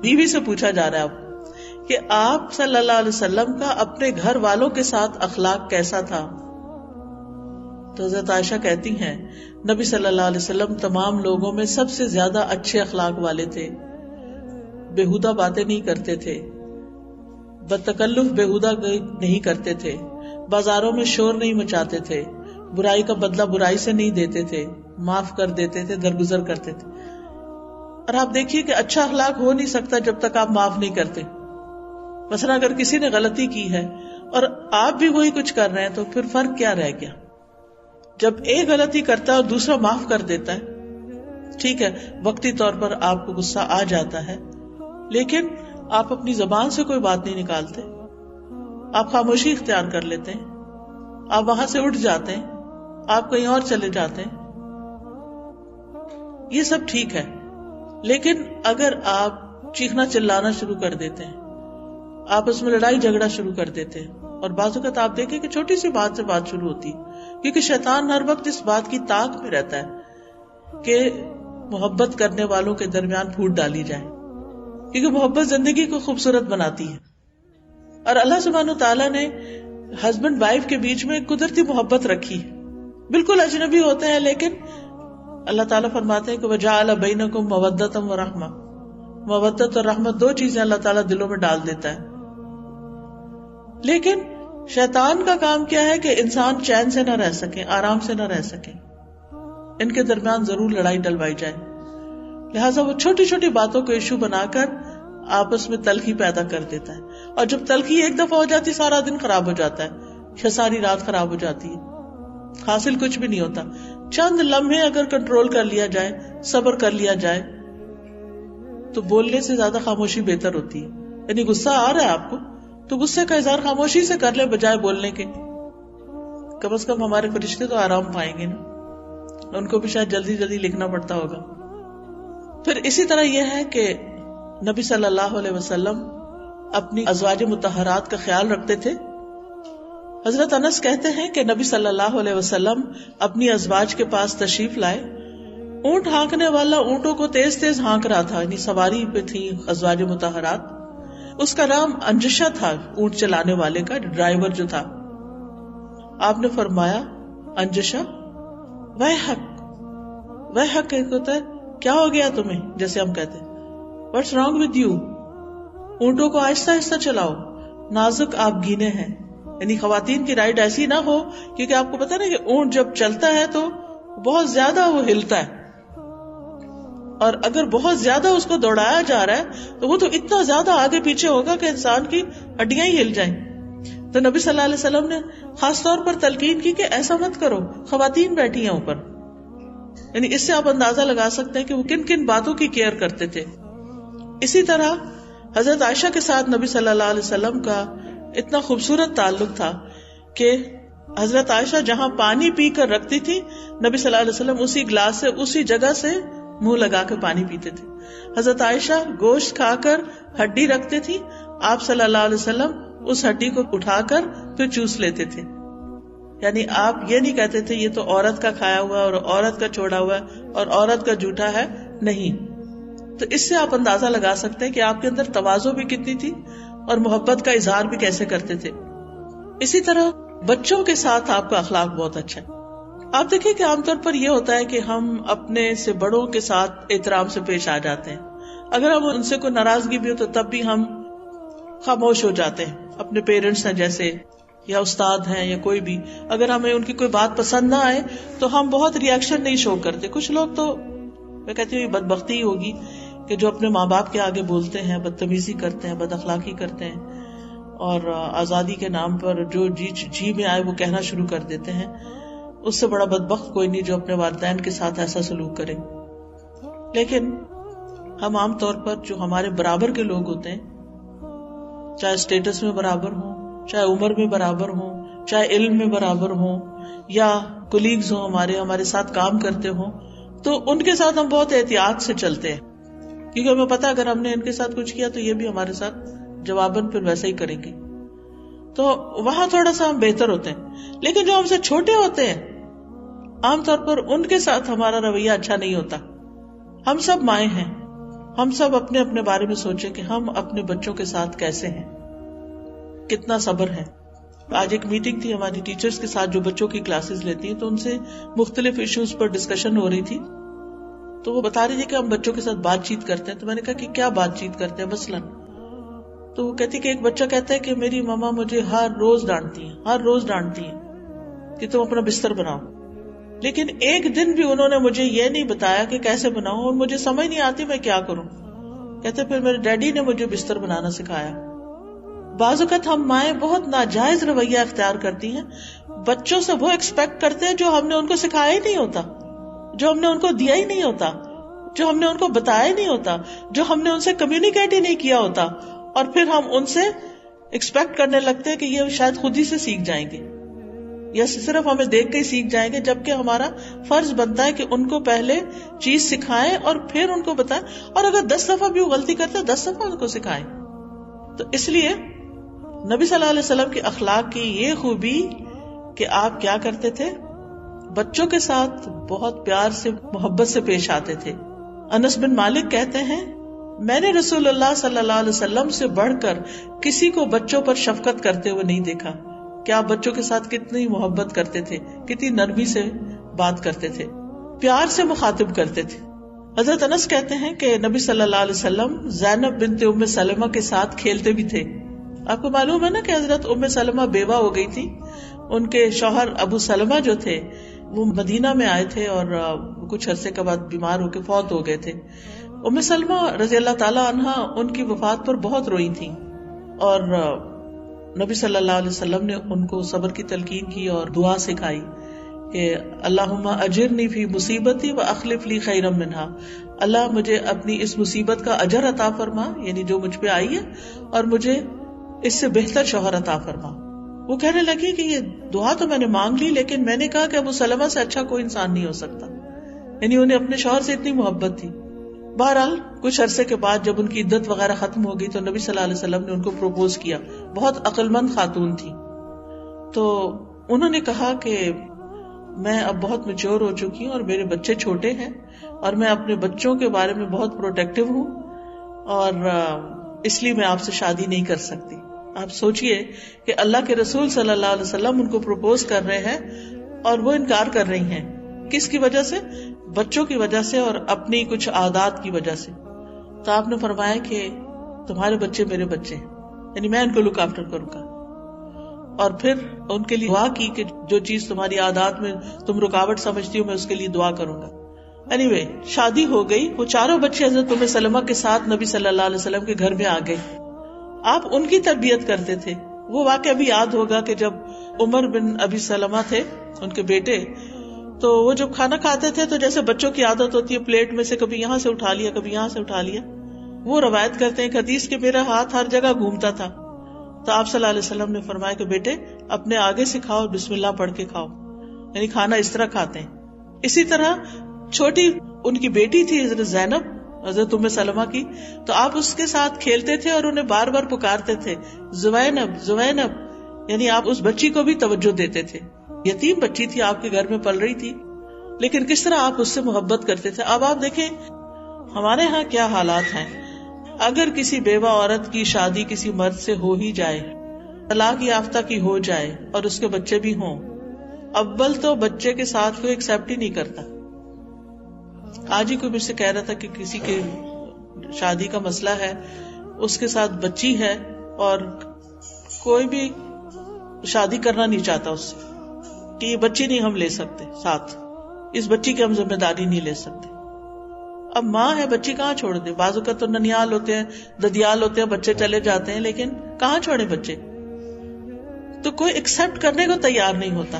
بیوی سے پوچھا جا رہا ہے اب کہ آپ صلی اللہ علیہ وسلم کا اپنے گھر والوں کے ساتھ اخلاق کیسا تھا؟ تو حضرت عائشہ کہتی ہیں نبی صلی اللہ علیہ وسلم تمام لوگوں میں سب سے زیادہ اچھے اخلاق والے تھے، بےہودہ باتیں نہیں کرتے تھے، بدتکلف بےہودہ نہیں کرتے تھے، بازاروں میں شور نہیں مچاتے تھے، برائی کا بدلہ برائی سے نہیں دیتے تھے، معاف کر دیتے تھے، درگزر کرتے تھے. اور آپ دیکھیے کہ اچھا اخلاق ہو نہیں سکتا جب تک آپ معاف نہیں کرتے. مثلا اگر کسی نے غلطی کی ہے اور آپ بھی وہی کچھ کر رہے ہیں تو پھر فرق کیا رہ گیا؟ جب ایک غلطی کرتا ہے اور دوسرا معاف کر دیتا ہے، ٹھیک ہے وقتی طور پر آپ کو غصہ آ جاتا ہے، لیکن آپ اپنی زبان سے کوئی بات نہیں نکالتے، آپ خاموشی اختیار کر لیتے ہیں، آپ وہاں سے اٹھ جاتے ہیں، آپ کہیں اور چلے جاتے ہیں، یہ سب ٹھیک ہے. لیکن اگر آپ چیخنا چلانا شروع کر دیتے ہیں، آپس میں لڑائی جھگڑا شروع کر دیتے ہیں، اور بعض اوقات آپ دیکھیں کہ چھوٹی سی بات سے بات شروع ہوتی ہے، کیونکہ شیطان ہر وقت اس بات کی طاق میں رہتا ہے کہ محبت کرنے والوں کے درمیان پھوٹ ڈالی جائے، کیونکہ محبت زندگی کو خوبصورت بناتی ہے. اور اللہ سبحانہ تعالیٰ نے ہسبینڈ وائف کے بیچ میں ایک قدرتی محبت رکھی ہے، بالکل اجنبی ہوتے ہیں لیکن اللہ تعالیٰ فرماتے ہیں کہ وَجَعَلَ بَيْنَكُمْ مَوَدَّةً وَرَحْمَةً، محبت اور رحمت دو چیزیں اللہ تعالیٰ دلوں میں ڈال دیتا ہے. لیکن شیطان کا کام کیا ہے کہ انسان چین سے نہ رہ سکے، آرام سے نہ رہ سکے، ان کے درمیان ضرور لڑائی ڈلوائی جائے. لہٰذا وہ چھوٹی چھوٹی باتوں کو ایشو بنا کر آپس میں تلخی پیدا کر دیتا ہے، اور جب تلخی ایک دفعہ ہو جاتی سارا دن خراب ہو جاتا ہے، ساری رات خراب ہو جاتی ہے، حاصل کچھ بھی نہیں ہوتا. چند لمحے اگر کنٹرول کر لیا جائے، صبر کر لیا جائے تو بولنے سے زیادہ خاموشی بہتر ہوتی ہے. یعنی غصہ آ رہا ہے آپ کو تو غصے کا اظہار خاموشی سے کر لیں بجائے بولنے کے. کم از کم ہمارے فرشتے تو آرام پائیں گے نا، ان کو بھی شاید جلدی جلدی لکھنا پڑتا ہوگا. پھر اسی طرح یہ ہے کہ نبی صلی اللہ علیہ وسلم اپنی ازواج مطہرات کا خیال رکھتے تھے. حضرت انس کہتے ہیں کہ نبی صلی اللہ علیہ وسلم اپنی ازواج کے پاس تشریف لائے. اونٹ ہانکنے والا اونٹوں کو تیز تیز ہانک رہا تھا، یعنی سواری پہ تھی ازواج مطہرات. اس کا نام انجشہ تھا، اونٹ چلانے والے کا ڈرائیور جو تھا. آپ نے فرمایا انجشہ ویحک ہوتا ہے کیا ہو گیا تمہیں، جیسے ہم کہتے ہیں واٹس رانگ ود یو، اونٹوں کو آہستہ آہستہ چلاؤ، نازک آپ گینے ہیں. یعنی خواتین کی رائڈ ایسی نہ ہو، کیونکہ آپ کو پتا نا کہ اونٹ جب چلتا ہے تو بہت زیادہ وہ ہلتا ہے، اور اگر بہت زیادہ اس کو دوڑایا جا رہا ہے تو وہ تو اتنا زیادہ آگے پیچھے ہوگا کہ انسان کی ہڈیاں ہی ہل جائیں. تو نبی صلی اللہ علیہ وسلم نے خاص طور پر تلقین کی کہ ایسا مت کرو، خواتین بیٹھی ہیں اوپر. یعنی اس سے آپ اندازہ لگا سکتے ہیں کہ وہ کن کن باتوں کی کیئر کرتے تھے. اسی طرح حضرت عائشہ کے ساتھ نبی صلی اللہ علیہ وسلم کا اتنا خوبصورت تعلق تھا کہ حضرت عائشہ جہاں پانی پی کر رکھتی تھی، نبی صلی اللہ علیہ وسلم اسی گلاس سے اسی جگہ سے منہ لگا کے پانی پیتے تھے. حضرت عائشہ گوشت کھا کر ہڈی رکھتے تھی، آپ صلی اللہ علیہ وسلم اس ہڈی کو اٹھا کر پھر چوس لیتے تھے. یعنی آپ یہ نہیں کہتے تھے یہ تو عورت کا کھایا ہوا اور عورت کا چھوڑا ہوا ہے اور عورت کا جھوٹا ہے، نہیں. تو اس سے آپ اندازہ لگا سکتے ہیں کہ آپ کے اندر تواضع بھی کتنی تھی اور محبت کا اظہار بھی کیسے کرتے تھے. اسی طرح بچوں کے ساتھ آپ کا اخلاق بہت اچھا ہے. آپ دیکھیں کہ عام طور پر یہ ہوتا ہے کہ ہم اپنے سے بڑوں کے ساتھ احترام سے پیش آ جاتے ہیں. اگر ہم ان سے کوئی ناراضگی بھی ہو تو تب بھی ہم خاموش ہو جاتے ہیں. اپنے پیرنٹس ہیں جیسے، یا استاد ہیں یا کوئی بھی، اگر ہمیں ان کی کوئی بات پسند نہ آئے تو ہم بہت ری ایکشن نہیں شو کرتے. کچھ لوگ تو میں کہتی ہوں یہ بدبختی ہی ہوگی کہ جو اپنے ماں باپ کے آگے بولتے ہیں، بدتمیزی کرتے ہیں، بد اخلاقی کرتے ہیں، اور آزادی کے نام پر جو جی میں آئے وہ کہنا شروع کر دیتے ہیں. اس سے بڑا بدبخت کوئی نہیں جو اپنے والدین کے ساتھ ایسا سلوک کرے. لیکن ہم عام طور پر جو ہمارے برابر کے لوگ ہوتے ہیں، چاہے اسٹیٹس میں برابر ہوں، چاہے عمر میں برابر ہوں، چاہے علم میں برابر ہوں، یا کولیگز ہوں ہمارے ساتھ کام کرتے ہوں، تو ان کے ساتھ ہم بہت احتیاط سے چلتے ہیں، کیونکہ ہمیں پتا اگر ہم نے ان کے ساتھ کچھ کیا تو یہ بھی ہمارے ساتھ جواباً پھر ویسا ہی کریں گے. تو وہاں تھوڑا سا ہم بہتر ہوتے ہیں. لیکن جو ہم سے چھوٹے ہوتے ہیں عام طور پر ان کے ساتھ ہمارا رویہ اچھا نہیں ہوتا. ہم سب مائیں ہیں, ہم سب اپنے اپنے بارے میں سوچیں کہ ہم اپنے بچوں کے ساتھ کیسے ہیں, کتنا صبر ہے. آج ایک میٹنگ تھی ہماری ٹیچرز کے ساتھ جو بچوں کی کلاسز لیتی ہیں, تو ان سے مختلف ایشوز پر ڈسکشن ہو رہی تھی. تو وہ بتا رہی تھی کہ ہم بچوں کے ساتھ بات چیت کرتے ہیں. تو میں نے کہا کہ کیا بات چیت کرتے ہیں مثلاً؟ تو وہ کہتی کہ ایک بچہ کہتا ہے کہ میری ماما مجھے ہر روز ڈانٹتی ہیں کہ تم اپنا بستر بناؤ, لیکن ایک دن بھی انہوں نے مجھے یہ نہیں بتایا کہ کیسے بناؤں, اور مجھے سمجھ نہیں آتی میں کیا کروں. کہتے پھر میرے ڈیڈی نے مجھے بستر بنانا سکھایا. بعض اوقات ہم مائیں بہت ناجائز رویہ اختیار کرتی ہیں, بچوں سے وہ ایکسپیکٹ کرتے ہیں جو ہم نے ان کو سکھایا ہی نہیں ہوتا, جو ہم نے ان کو دیا ہی نہیں ہوتا, جو ہم نے ان کو بتایا ہی نہیں ہوتا, جو ہم نے ان سے کمیونیکیٹ ہی نہیں کیا ہوتا, اور پھر ہم ان سے ایکسپیکٹ کرنے لگتے ہیں کہ یہ شاید خود ہی سے سیکھ جائیں گے یا صرف ہمیں دیکھ کے ہی سیکھ جائیں گے, جبکہ ہمارا فرض بنتا ہے کہ ان کو پہلے چیز سکھائیں اور پھر ان کو بتائیں, اور اگر 10 دفعہ بھی وہ غلطی کرتے 10 دفعہ ان کو سکھائیں. تو اس لیے نبی صلی اللہ علیہ وسلم کے اخلاق کی یہ خوبی کہ آپ کیا کرتے تھے, بچوں کے ساتھ بہت پیار سے محبت سے پیش آتے تھے. انس بن مالک کہتے ہیں میں نے رسول اللہ صلی اللہ علیہ وسلم سے بڑھ کر کسی کو بچوں پر شفقت کرتے ہوئے نہیں دیکھا. کہ آپ بچوں کے ساتھ کتنی محبت کرتے تھے, کتنی نرمی سے بات کرتے تھے, پیار سے مخاطب کرتے تھے. حضرت انس کہتے ہیں کہ نبی صلی اللہ علیہ وسلم زینب بنت ام سلمہ کے ساتھ کھیلتے بھی تھے. آپ کو معلوم ہے نا کہ حضرت ام سلمہ بیوہ ہو گئی تھی, ان کے شوہر ابو سلمہ جو تھے وہ مدینہ میں آئے تھے اور کچھ عرصے کے بعد بیمار ہو کے فوت ہو گئے تھے. ام سلمہ رضی اللہ تعالی عنہا ان کی وفات پر بہت روئی تھیں, اور نبی صلی اللہ علیہ وسلم نے ان کو صبر کی تلقین کی اور دعا سکھائی کہ اللہم اجرنی فی مصیبتی و اخلف لی خیرا منہا, اللہ مجھے اپنی اس مصیبت کا اجر عطا فرما, یعنی جو مجھ پہ آئی ہے, اور مجھے اس سے بہتر شوہر عطا فرما. وہ کہنے لگی کہ یہ دعا تو میں نے مانگ لی, لیکن میں نے کہا کہ ابو سلمہ سے اچھا کوئی انسان نہیں ہو سکتا, یعنی انہیں اپنے شوہر سے اتنی محبت تھی. بہرحال کچھ عرصے کے بعد جب ان کی عدت وغیرہ ختم ہو گئی تو نبی صلی اللہ علیہ وسلم نے ان کو پروپوز کیا. بہت عقل مند خاتون تھی, تو انہوں نے کہا کہ میں اب بہت میچور ہو چکی ہوں اور میرے بچے چھوٹے ہیں, اور میں اپنے بچوں کے بارے میں بہت پروٹیکٹیو ہوں, اور اس لیے میں آپ سے شادی نہیں کر سکتی. آپ سوچئے کہ اللہ کے رسول صلی اللہ علیہ وسلم ان کو پروپوز کر رہے ہیں اور وہ انکار کر رہی ہیں. کس کی وجہ سے؟ بچوں کی وجہ سے اور اپنی کچھ عادات کی وجہ سے. تو آپ نے فرمایا کہ تمہارے بچے میرے بچے ہیں, یعنی میں ان کو لک آفٹر کروں گا, اور پھر ان کے لیے دعا کی کہ جو چیز تمہاری عادات میں تم رکاوٹ سمجھتی ہو میں اس کے لیے دعا کروں گا. anyway, شادی ہو گئی. وہ چاروں بچے حضرت ام سلمہ کے ساتھ نبی صلی اللہ علیہ وسلم کے گھر میں آ گئے. آپ ان کی تربیت کرتے تھے. وہ واقعہ بھی یاد ہوگا کہ جب عمر بن ابی سلمہ تھے ان کے بیٹے, تو وہ جب کھانا کھاتے تھے تو جیسے بچوں کی عادت ہوتی ہے پلیٹ میں سے کبھی یہاں سے اٹھا لیا کبھی یہاں سے اٹھا لیا. وہ روایت کرتے ہیں حدیث کہ میرا ہاتھ ہر جگہ گھومتا تھا. تو آپ صلی اللہ علیہ وسلم نے فرمایا کہ بیٹے اپنے آگے سے کھاؤ, بسم اللہ پڑھ کے کھاؤ, یعنی کھانا اس طرح کھاتے ہیں. اسی طرح چھوٹی ان کی بیٹی تھی حضرت زینب, حضرت ام سلمہ کی, تو آپ اس کے ساتھ کھیلتے تھے اور انہیں بار بار پکارتے تھے زوینب زوینب, یعنی آپ اس بچی کو بھی توجہ دیتے تھے. یتیم بچی تھی, آپ کے گھر میں پل رہی تھی, لیکن کس طرح آپ اس سے محبت کرتے تھے. اب آپ دیکھیں ہمارے ہاں کیا حالات ہیں. اگر کسی بیوہ عورت کی شادی کسی مرد سے ہو ہی جائے, طلاق یافتہ کی ہو جائے اور اس کے بچے بھی ہوں, اول تو بچے کے ساتھ کوئی ایکسپٹ ہی نہیں کرتا. آج ہی کوئی مجھ سے کہہ رہا تھا کہ کسی کے شادی کا مسئلہ ہے, اس کے ساتھ بچی ہے اور کوئی بھی شادی کرنا نہیں چاہتا اس سے, کہ یہ بچی نہیں ہم لے سکتے ساتھ, اس بچی کی ہم ذمہ داری نہیں لے سکتے. اب ماں ہے, بچی کہاں چھوڑ دے؟ بعض اوقات تو ننیال ہوتے ہیں, ددیال ہوتے ہیں, بچے چلے جاتے ہیں, لیکن کہاں چھوڑے بچے؟ تو کوئی ایکسپٹ کرنے کو تیار نہیں ہوتا.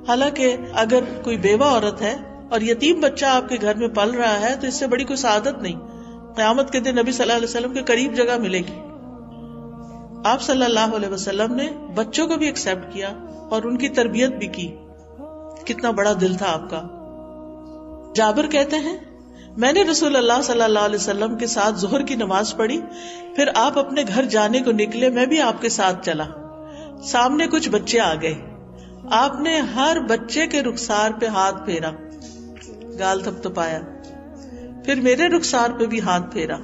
حالانکہ اگر کوئی بیوہ عورت ہے اور یتیم بچہ آپ کے گھر میں پل رہا ہے تو اس سے بڑی کوئی سعادت نہیں. قیامت کے دن نبی صلی اللہ علیہ وسلم کے قریب جگہ ملے گی. آپ صلی اللہ علیہ وسلم نے بچوں کو بھی ایکسپٹ کیا اور ان کی تربیت بھی کی. کتنا بڑا دل تھا آپ کا. جابر کہتے ہیں میں نے رسول اللہ صلی اللہ علیہ وسلم کے ساتھ ظہر کی نماز پڑھی, پھر آپ اپنے گھر جانے کو نکلے, میں بھی آپ کے ساتھ چلا. سامنے کچھ بچے آ گئے, آپ نے ہر بچے کے رخسار پہ ہاتھ پھیرا، گال تھپتھپایا، پھر میرے رخسار پہ بھی ہاتھ پھیرا.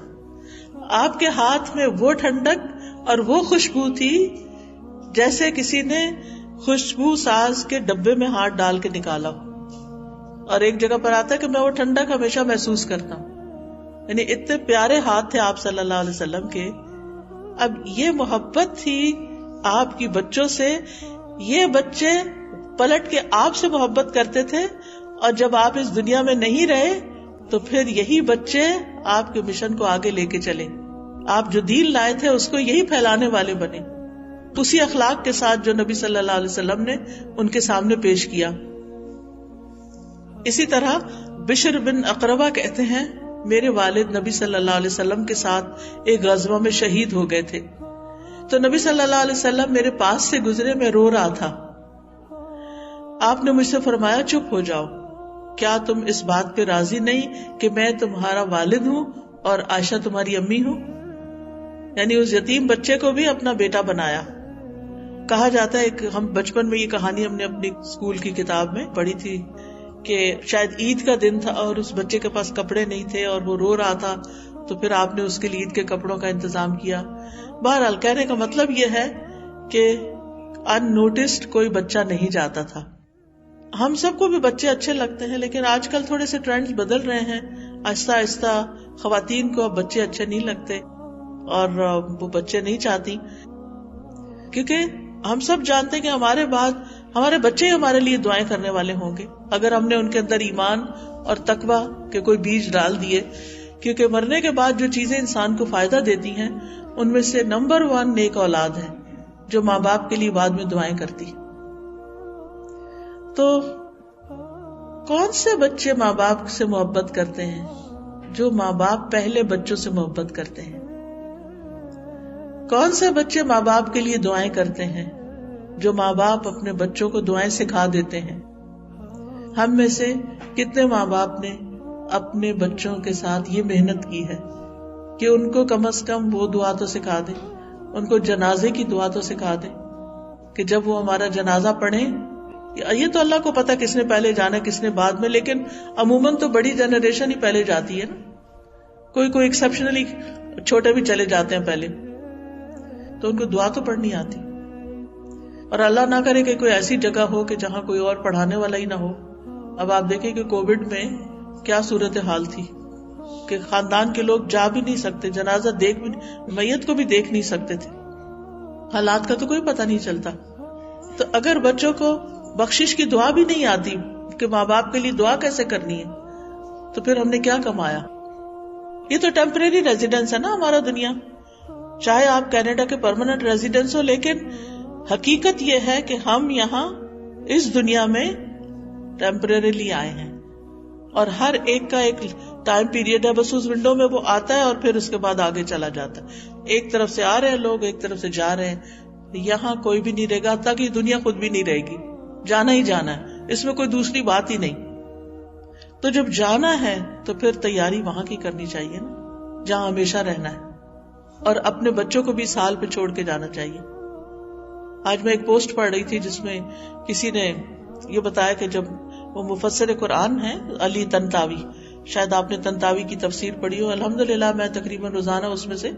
آپ کے ہاتھ میں وہ ٹھنڈک اور وہ خوشبو تھی جیسے کسی نے خوشبو ساز کے ڈبے میں ہاتھ ڈال کے نکالا ہو. اور ایک جگہ پر آتا ہے کہ میں وہ ٹھنڈک ہمیشہ محسوس کرتا ہوں. یعنی اتنے پیارے ہاتھ تھے آپ صلی اللہ علیہ وسلم کے. اب یہ محبت تھی آپ کی بچوں سے. یہ بچے پلٹ کے آپ سے محبت کرتے تھے، اور جب آپ اس دنیا میں نہیں رہے تو پھر یہی بچے آپ کے مشن کو آگے لے کے چلے. آپ جو دین لائے تھے اس کو یہی پھیلانے والے بنے، اسی اخلاق کے ساتھ جو نبی صلی اللہ علیہ وسلم نے ان کے سامنے پیش کیا. اسی طرح بشر بن اقربہ کہتے ہیں میرے والد نبی صلی اللہ علیہ وسلم کے ساتھ ایک غزوہ میں شہید ہو گئے تھے. تو نبی صلی اللہ علیہ وسلم میرے پاس سے گزرے، میں رو رہا تھا. آپ نے مجھ سے فرمایا چپ ہو جاؤ، کیا تم اس بات پہ راضی نہیں کہ میں تمہارا والد ہوں اور عائشہ تمہاری امی ہوں؟ یعنی اس یتیم بچے کو بھی اپنا بیٹا بنایا. کہا جاتا ہے ہم بچپن میں یہ کہانی ہم نے اپنی اسکول کی کتاب میں پڑھی تھی کہ شاید عید کا دن تھا اور اس بچے کے پاس کپڑے نہیں تھے اور وہ رو رہا تھا، تو پھر آپ نے اس کے لیے عید کے کپڑوں کا انتظام کیا. بہرحال کہنے کا مطلب یہ ہے کہ ان نوٹسڈ کوئی بچہ نہیں جاتا تھا. ہم سب کو بھی بچے اچھے لگتے ہیں، لیکن آج کل تھوڑے سے ٹرینڈز بدل رہے ہیں. آہستہ آہستہ خواتین کو اب بچے اچھے نہیں لگتے اور وہ بچے نہیں چاہتی، کیونکہ ہم سب جانتے ہیں کہ ہمارے بعد ہمارے بچے ہمارے لیے دعائیں کرنے والے ہوں گے اگر ہم نے ان کے اندر ایمان اور تقویٰ کے کوئی بیج ڈال دیے. کیونکہ مرنے کے بعد جو چیزیں انسان کو فائدہ دیتی ہیں ان میں سے نمبر 1 نیک اولاد ہے جو ماں باپ کے لیے بعد میں دعائیں کرتی. تو کون سے بچے ماں باپ سے محبت کرتے ہیں؟ جو ماں باپ پہلے بچوں سے محبت کرتے ہیں. کون سے بچے ماں باپ کے لیے دعائیں کرتے ہیں؟ جو ماں باپ اپنے بچوں کو دعائیں سکھا دیتے ہیں. ہم میں سے کتنے ماں باپ نے اپنے بچوں کے ساتھ یہ محنت کی ہے کہ ان کو کم از کم وہ دعا تو سکھا دیں، ان کو جنازے کی دعا تو سکھا دیں کہ جب وہ ہمارا جنازہ پڑھیں. یہ تو اللہ کو پتا کس نے پہلے جانا کس نے بعد میں، لیکن عموماً تو بڑی جنریشن ہی پہلے جاتی ہے نا. کوئی ایکسیپشنلی چھوٹے بھی چلے جاتے ہیں پہلے، تو ان کو دعا تو پڑھنی آتی. اور اللہ نہ کرے کہ کوئی ایسی جگہ ہو کہ جہاں کوئی اور پڑھانے والا ہی نہ ہو. اب آپ دیکھیں کہ کووڈ میں کیا صورتحال تھی کہ خاندان کے لوگ جا بھی نہیں سکتے، جنازہ دیکھ بھی میت کو بھی دیکھ نہیں سکتے تھے. حالات کا تو کوئی پتہ نہیں چلتا. تو اگر بچوں کو بخشش کی دعا بھی نہیں آتی کہ ماں باپ کے لیے دعا کیسے کرنی ہے، تو پھر ہم نے کیا کمایا؟ یہ تو ٹیمپریری ریزیڈنس ہے نا ہمارا دنیا. چاہے آپ کینیڈا کے پرماننٹ ریزیڈنس ہو، لیکن حقیقت یہ ہے کہ ہم یہاں اس دنیا میں ٹیمپریریلی آئے ہیں اور ہر ایک کا ایک ٹائم پیریڈ ہے. بس اس ونڈو میں وہ آتا ہے اور پھر اس کے بعد آگے چلا جاتا ہے. ایک طرف سے آ رہے ہیں لوگ، ایک طرف سے جا رہے ہیں. یہاں کوئی بھی نہیں رہے گا تاکہ دنیا خود بھی نہیں رہے گی. جانا ہی جانا ہے، اس میں کوئی دوسری بات ہی نہیں. تو جب جانا ہے تو پھر تیاری وہاں کی کرنی چاہیے نا جہاں ہمیشہ رہنا ہے، اور اپنے بچوں کو بھی سال پہ چھوڑ کے جانا چاہیے. آج میں ایک پوسٹ پڑھ رہی تھی جس میں کسی نے یہ بتایا کہ جب وہ مفسر قرآن ہیں علی طنطاوی، شاید آپ نے طنطاوی کی تفسیر پڑھی ہو. الحمدللہ میں تقریباً روزانہ اس میں سے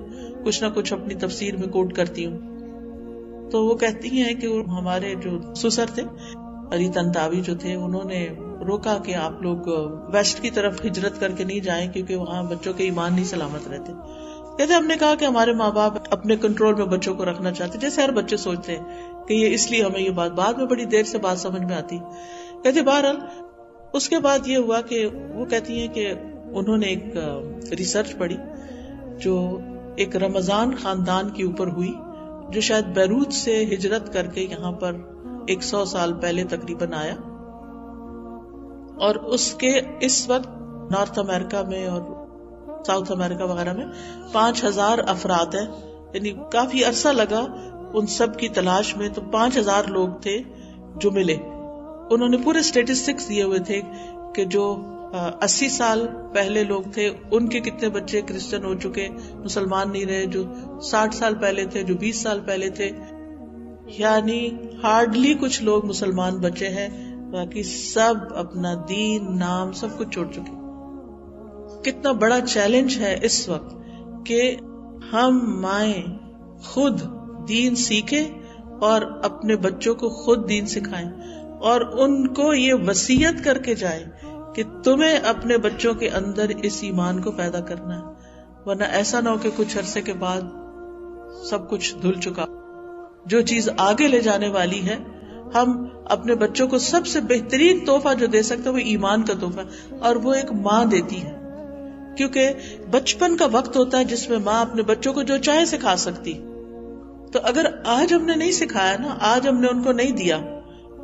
کچھ نہ کچھ اپنی تفسیر میں کوٹ کرتی ہوں. تو وہ کہتی ہیں کہ ہمارے جو سسر تھے علی طنطاوی جو تھے، انہوں نے روکا کہ آپ لوگ ویسٹ کی طرف ہجرت کر کے نہیں جائیں کیونکہ وہاں بچوں کے ایمان نہیں سلامت رہتے. کہتے ہم نے کہا کہ ہمارے ماں باپ اپنے کنٹرول میں بچوں کو رکھنا چاہتے، جیسے ہر بچے سوچتے ہیں کہ یہ اس لیے ہمیں یہ بات بعد میں بڑی دیر سے بات سمجھ میں آتی. کہتے بہرحال اس کے بعد یہ ہوا کہ وہ کہتی ہیں کہ انہوں نے ایک ریسرچ پڑھی جو ایک رمضان خاندان کے اوپر ہوئی جو شاید بیروت سے ہجرت کر کے یہاں پر 100 سال پہلے تقریباً آیا، اور اس کے اس وقت نارتھ امریکہ میں اور ساؤتھ امریکہ وغیرہ میں 5000 افراد ہیں. یعنی کافی عرصہ لگا ان سب کی تلاش میں، تو 5000 لوگ تھے جو ملے. انہوں نے پورے اسٹیٹسٹکس دیے ہوئے تھے کہ جو 80 سال پہلے لوگ تھے ان کے کتنے بچے کرسچن ہو چکے، مسلمان نہیں رہے، جو 60 سال پہلے تھے، جو 20 سال پہلے تھے. یعنی ہارڈلی کچھ لوگ مسلمان بچے ہیں، باقی سب اپنا دین نام سب کچھ چھوڑ چکے. کتنا بڑا چیلنج ہے اس وقت کہ ہم مائیں خود دین سیکھیں اور اپنے بچوں کو خود دین سکھائیں اور ان کو یہ وصیت کر کے جائیں کہ تمہیں اپنے بچوں کے اندر اس ایمان کو پیدا کرنا ہے، ورنہ ایسا نہ ہو کہ کچھ عرصے کے بعد سب کچھ دھل چکا. جو چیز آگے لے جانے والی ہے، ہم اپنے بچوں کو سب سے بہترین تحفہ جو دے سکتے ہیں وہ ایمان کا تحفہ، اور وہ ایک ماں دیتی ہے. کیونکہ بچپن کا وقت ہوتا ہے جس میں ماں اپنے بچوں کو جو چاہے سکھا سکتی. تو اگر آج ہم نے نہیں سکھایا نا، آج ہم نے ان کو نہیں دیا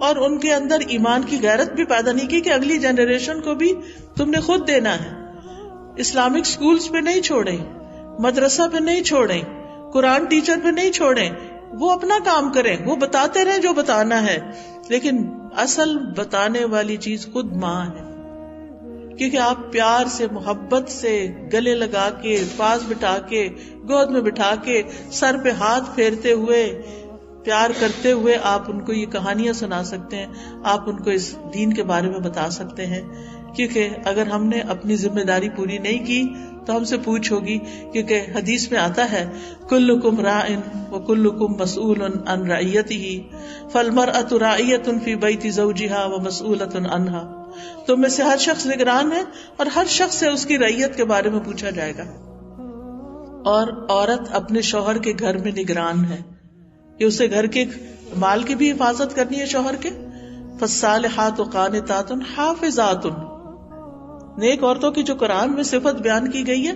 اور ان کے اندر ایمان کی غیرت بھی پیدا نہیں کی کہ اگلی جنریشن کو بھی تم نے خود دینا ہے. اسلامک سکولز پہ نہیں چھوڑیں، مدرسہ پہ نہیں چھوڑیں، قرآن ٹیچر پہ نہیں چھوڑیں، وہ اپنا کام کریں، وہ بتاتے رہیں جو بتانا ہے، لیکن اصل بتانے والی چیز خود ماں ہے. کیونکہ آپ پیار سے، محبت سے، گلے لگا کے، پاس بٹھا کے، گود میں بٹھا کے، سر پہ ہاتھ پھیرتے ہوئے، پیار کرتے ہوئے آپ ان کو یہ کہانیاں سنا سکتے ہیں، آپ ان کو اس دین کے بارے میں بتا سکتے ہیں. کیونکہ اگر ہم نے اپنی ذمہ داری پوری نہیں کی تو ہم سے پوچھ ہوگی. کیونکہ حدیث میں آتا ہے کلکم راعٍ وکلکم مسئول عن رعیتہ فالمرأۃ راعیۃ فی بیت زوجہا ومسئولۃ عنہا. تم میں سے ہر شخص نگران ہے اور ہر شخص سے اس کی رعیت کے بارے میں پوچھا جائے گا. اور عورت اپنے شوہر کے گھر میں نگران ہے کہ اسے گھر کے مال کی بھی حفاظت کرنی ہے شوہر کے. فالصالحات قانتات حافظات. نیک عورتوں کی جو قرآن میں صفت بیان کی گئی ہے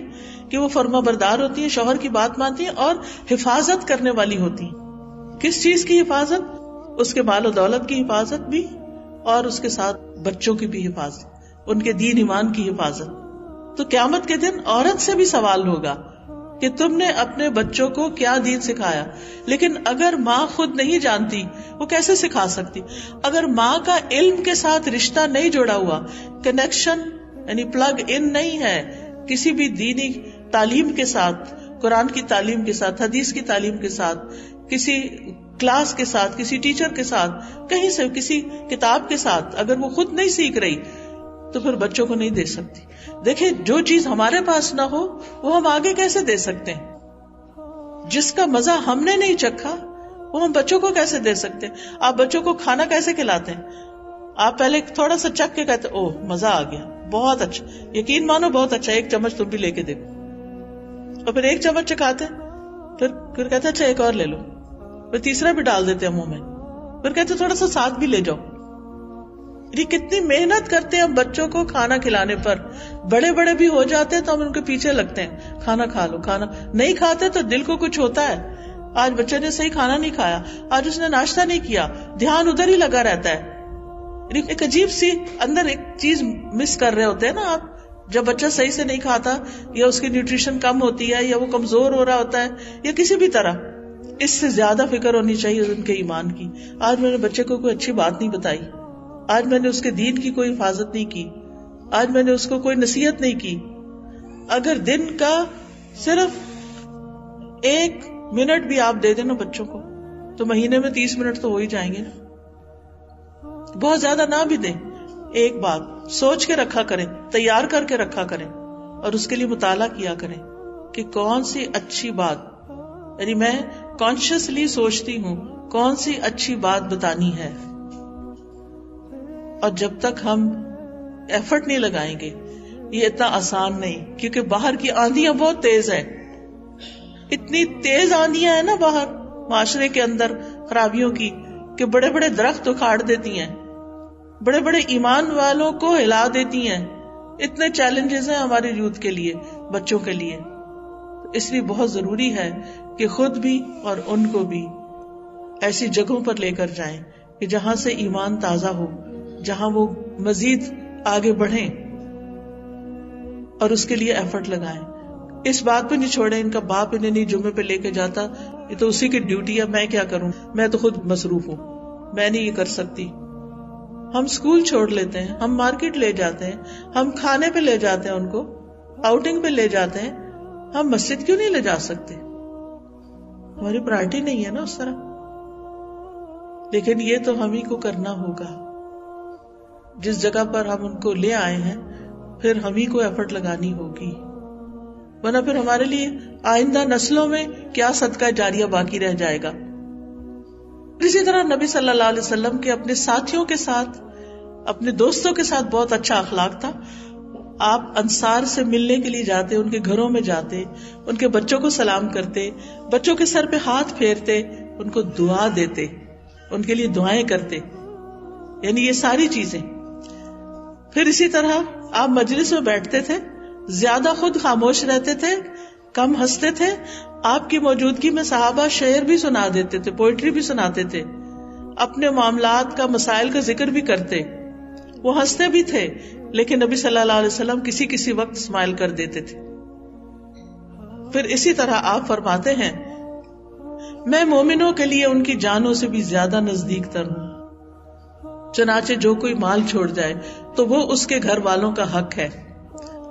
کہ وہ فرما بردار ہوتی ہیں، شوہر کی بات مانتی ہیں اور حفاظت کرنے والی ہوتی ہیں. کس چیز کی حفاظت؟ اس کے مال و دولت کی حفاظت بھی اور اس کے ساتھ بچوں کی بھی حفاظت، ان کے دین ایمان کی حفاظت. تو قیامت کے دن عورت سے بھی سوال ہوگا کہ تم نے اپنے بچوں کو کیا دین سکھایا. لیکن اگر ماں خود نہیں جانتی وہ کیسے سکھا سکتی؟ اگر ماں کا علم کے ساتھ رشتہ نہیں جوڑا ہوا، کنیکشن یعنی پلگ ان نہیں ہے کسی بھی دینی تعلیم کے ساتھ، قرآن کی تعلیم کے ساتھ، حدیث کی تعلیم کے ساتھ، کسی کلاس کے ساتھ، کسی ٹیچر کے ساتھ، کہیں سے کسی کتاب کے ساتھ، اگر وہ خود نہیں سیکھ رہی تو پھر بچوں کو نہیں دے سکتی. دیکھیں جو چیز ہمارے پاس نہ ہو وہ ہم آگے کیسے دے سکتے ہیں؟ جس کا مزہ ہم نے نہیں چکھا وہ ہم بچوں کو کیسے دے سکتے ہیں؟ آپ بچوں کو کھانا کیسے کھلاتے ہیں؟ آپ پہلے تھوڑا سا چکھ کے کہتے اوہ مزہ آ گیا، بہت اچھا، یقین مانو بہت اچھا، ایک چمچ تم بھی لے کے دیکھو، اور پھر ایک چمچ چکھاتے پھر کہتے اچھا ایک اور لے لو، پھر تیسرا بھی ڈال دیتے ہیں منہ میں، پھر کہتے تھوڑا سا ساتھ بھی لے جاؤ. یہ کتنی محنت کرتے ہیں ہم بچوں کو کھانا کھلانے پر. بڑے بڑے بھی ہو جاتے ہیں تو ہم ان کے پیچھے لگتے ہیں، کھانا کھا لو، کھانا نہیں کھاتے تو دل کو کچھ ہوتا ہے. آج بچے نے صحیح کھانا نہیں کھایا، آج اس نے ناشتہ نہیں کیا، دھیان ادھر ہی لگا رہتا ہے. ایک عجیب سی اندر ایک چیز مس کر رہے ہوتے ہیں نا آپ. جب بچہ صحیح سے نہیں کھاتا یا اس کی نیوٹریشن کم ہوتی ہے یا وہ کمزور ہو رہا ہوتا ہے یا کسی بھی طرح، اس سے زیادہ فکر ہونی چاہیے ان کے ایمان کی. آج میں نے بچے کو کوئی اچھی بات نہیں بتائی، آج میں نے اس کے دین کی کوئی حفاظت نہیں کی، آج میں نے اس کو کوئی نصیحت نہیں کی. اگر دن کا صرف 1 منٹ بھی آپ دے دیں نا بچوں کو تو مہینے میں 30 منٹ تو ہو ہی جائیں گے نا. بہت زیادہ نہ بھی دیں، ایک بات سوچ کے رکھا کریں، تیار کر کے رکھا کریں اور اس کے لیے مطالعہ کیا کریں کہ کون سی اچھی بات، یعنی میں کانشیسلی سوچتی ہوں کون سی اچھی بات بتانی ہے. اور جب تک ہم ایفرٹ نہیں لگائیں گے یہ اتنا آسان نہیں، کیونکہ باہر کی آندیاں بہت تیز ہیں. اتنی تیز آندیاں ہیں نا باہر معاشرے کے اندر خرابیوں کی کہ بڑے بڑے درخت اکھاڑ دیتی ہیں، بڑے بڑے ایمان والوں کو ہلا دیتی ہیں. اتنے چیلنجز ہیں ہمارے یوتھ کے لیے، بچوں کے لیے. اس لیے بہت ضروری ہے کہ خود بھی اور ان کو بھی ایسی جگہوں پر لے کر جائیں کہ جہاں سے ایمان تازہ ہو، جہاں وہ مزید آگے بڑھیں اور اس کے لیے ایفرٹ لگائیں. اس بات پہ نہیں چھوڑیں ان کا باپ انہیں نہیں جمعے پہ لے کے جاتا، یہ تو اسی کی ڈیوٹی ہے، میں کیا کروں، میں تو خود مصروف ہوں، میں نہیں یہ کر سکتی. ہم اسکول چھوڑ لیتے ہیں، ہم مارکیٹ لے جاتے ہیں، ہم کھانے پہ لے جاتے ہیں، ان کو آؤٹنگ پہ لے جاتے ہیں. ہم مسجد کیوں نہیں لے جا سکتے؟ ہماری پرائرٹی نہیں ہے نا اس طرح. لیکن یہ تو ہم ہی کو کرنا ہوگا. جس جگہ پر ہم ان کو لے آئے ہیں پھر ہم ہی کو ایفرٹ لگانی ہوگی، ورنہ پھر ہمارے لیے آئندہ نسلوں میں کیا صدقہ جاریہ باقی رہ جائے گا. اسی طرح نبی صلی اللہ علیہ وسلم کے اپنے ساتھیوں کے ساتھ، اپنے دوستوں کے ساتھ بہت اچھا اخلاق تھا. آپ انصار سے ملنے کے لیے جاتے، ان کے گھروں میں جاتے، ان کے بچوں کو سلام کرتے، بچوں کے سر پہ ہاتھ پھیرتے، ان کو دعا دیتے، ان کے لیے دعائیں کرتے، یعنی یہ ساری چیزیں. پھر اسی طرح آپ مجلس میں بیٹھتے تھے، زیادہ خود خاموش رہتے تھے، کم ہنستے تھے. آپ کی موجودگی میں صحابہ شعر بھی سنا دیتے تھے، پوئٹری بھی سناتے تھے، اپنے معاملات کا، مسائل کا ذکر بھی کرتے. وہ ہنستے بھی تھے، لیکن نبی صلی اللہ علیہ وسلم کسی وقت اسمائل کر دیتے تھے. پھر اسی طرح آپ فرماتے ہیں، میں مومنوں کے لیے ان کی جانوں سے بھی زیادہ نزدیک تر ہوں. چنانچہ جو کوئی مال چھوڑ جائے تو وہ اس کے گھر والوں کا حق ہے.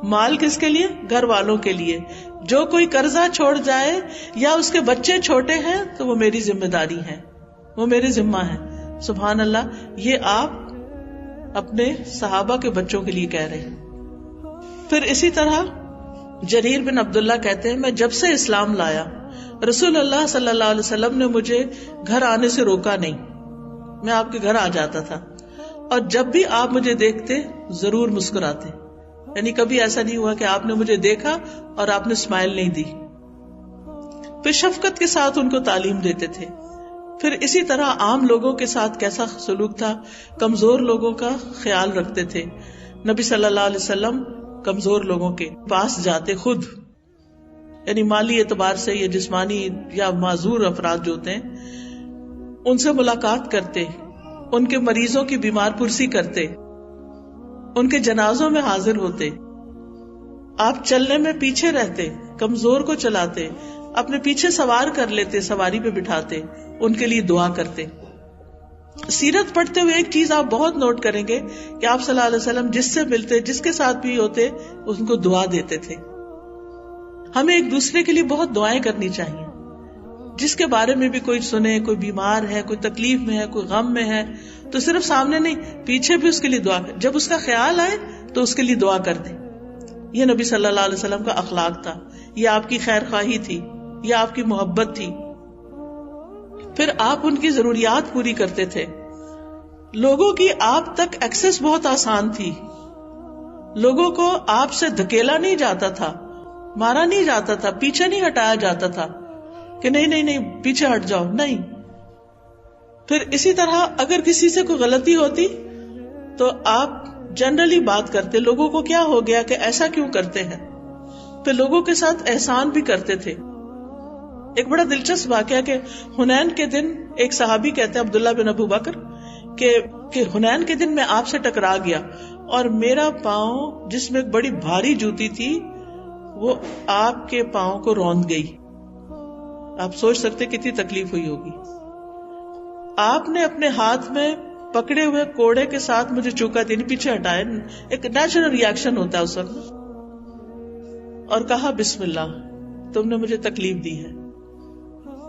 مال کس کے لیے؟ گھر والوں کے لیے. جو کوئی قرضہ چھوڑ جائے یا اس کے بچے چھوٹے ہیں تو وہ میری ذمہ داری ہے، وہ میرے ذمہ ہے. سبحان اللہ، یہ آپ اپنے صحابہ کے بچوں کے لیے کہہ رہے ہیں. پھر اسی طرح جریر بن عبداللہ کہتے ہیں، میں جب سے اسلام لایا رسول اللہ صلی اللہ علیہ وسلم نے مجھے گھر آنے سے روکا نہیں. میں آپ کے گھر آ جاتا تھا اور جب بھی آپ مجھے دیکھتے ضرور مسکراتے، یعنی کبھی ایسا نہیں ہوا کہ آپ نے مجھے دیکھا اور آپ نے اسمائل نہیں دی. پھر شفقت کے ساتھ ان کو تعلیم دیتے تھے. پھر اسی طرح عام لوگوں کے ساتھ کیسا سلوک تھا، کمزور لوگوں کا خیال رکھتے تھے. نبی صلی اللہ علیہ وسلم کمزور لوگوں کے پاس جاتے خود، یعنی مالی اعتبار سے یا جسمانی یا معذور افراد جو ہوتے ہیں ان سے ملاقات کرتے، ان کے مریضوں کی بیمار پرسی کرتے، ان کے جنازوں میں حاضر ہوتے. آپ چلنے میں پیچھے رہتے، کمزور کو چلاتے، اپنے پیچھے سوار کر لیتے، سواری پہ بٹھاتے، ان کے لیے دعا کرتے. سیرت پڑھتے ہوئے ایک چیز آپ بہت نوٹ کریں گے کہ آپ صلی اللہ علیہ وسلم جس سے ملتے، جس کے ساتھ بھی ہوتے، ان کو دعا دیتے تھے. ہمیں ایک دوسرے کے لیے بہت دعائیں کرنی چاہیے. جس کے بارے میں بھی کوئی سنے، کوئی بیمار ہے، کوئی تکلیف میں ہے، کوئی غم میں ہے، تو صرف سامنے نہیں، پیچھے بھی اس کے لیے دعا کر. جب اس کا خیال آئے تو اس کے لیے دعا کر دیں. یہ نبی صلی اللہ علیہ وسلم کا اخلاق تھا، یہ آپ کی خیر خواہی تھی، یہ آپ کی محبت تھی. پھر آپ ان کی ضروریات پوری کرتے تھے. لوگوں کی آپ تک ایکسس بہت آسان تھی. لوگوں کو آپ سے دھکیلا نہیں جاتا تھا، مارا نہیں جاتا تھا، پیچھے نہیں ہٹایا جاتا تھا کہ نہیں پیچھے ہٹ جاؤ، نہیں. پھر اسی طرح اگر کسی سے کوئی غلطی ہوتی تو آپ جنرلی بات کرتے، لوگوں کو کیا ہو گیا کہ ایسا کیوں کرتے ہیں. پھر لوگوں کے ساتھ احسان بھی کرتے تھے. ایک بڑا دلچسپ واقعہ کہ حنین کے دن ایک صحابی کہتے ہیں عبداللہ بن ابو بکر کہ حنین کے دن میں آپ سے ٹکرا گیا اور میرا پاؤں جس میں ایک بڑی بھاری جوتی تھی وہ آپ کے پاؤں کو روند گئی. آپ سوچ سکتے کتنی تکلیف ہوئی ہوگی. آپ نے اپنے ہاتھ میں پکڑے ہوئے کوڑے کے ساتھ مجھے چوکا دینی، پیچھے ہٹائے، ایک نیچرل ریاکشن ہوتا ہے اس وقت، اور کہا بسم اللہ، تم نے مجھے تکلیف دی ہے.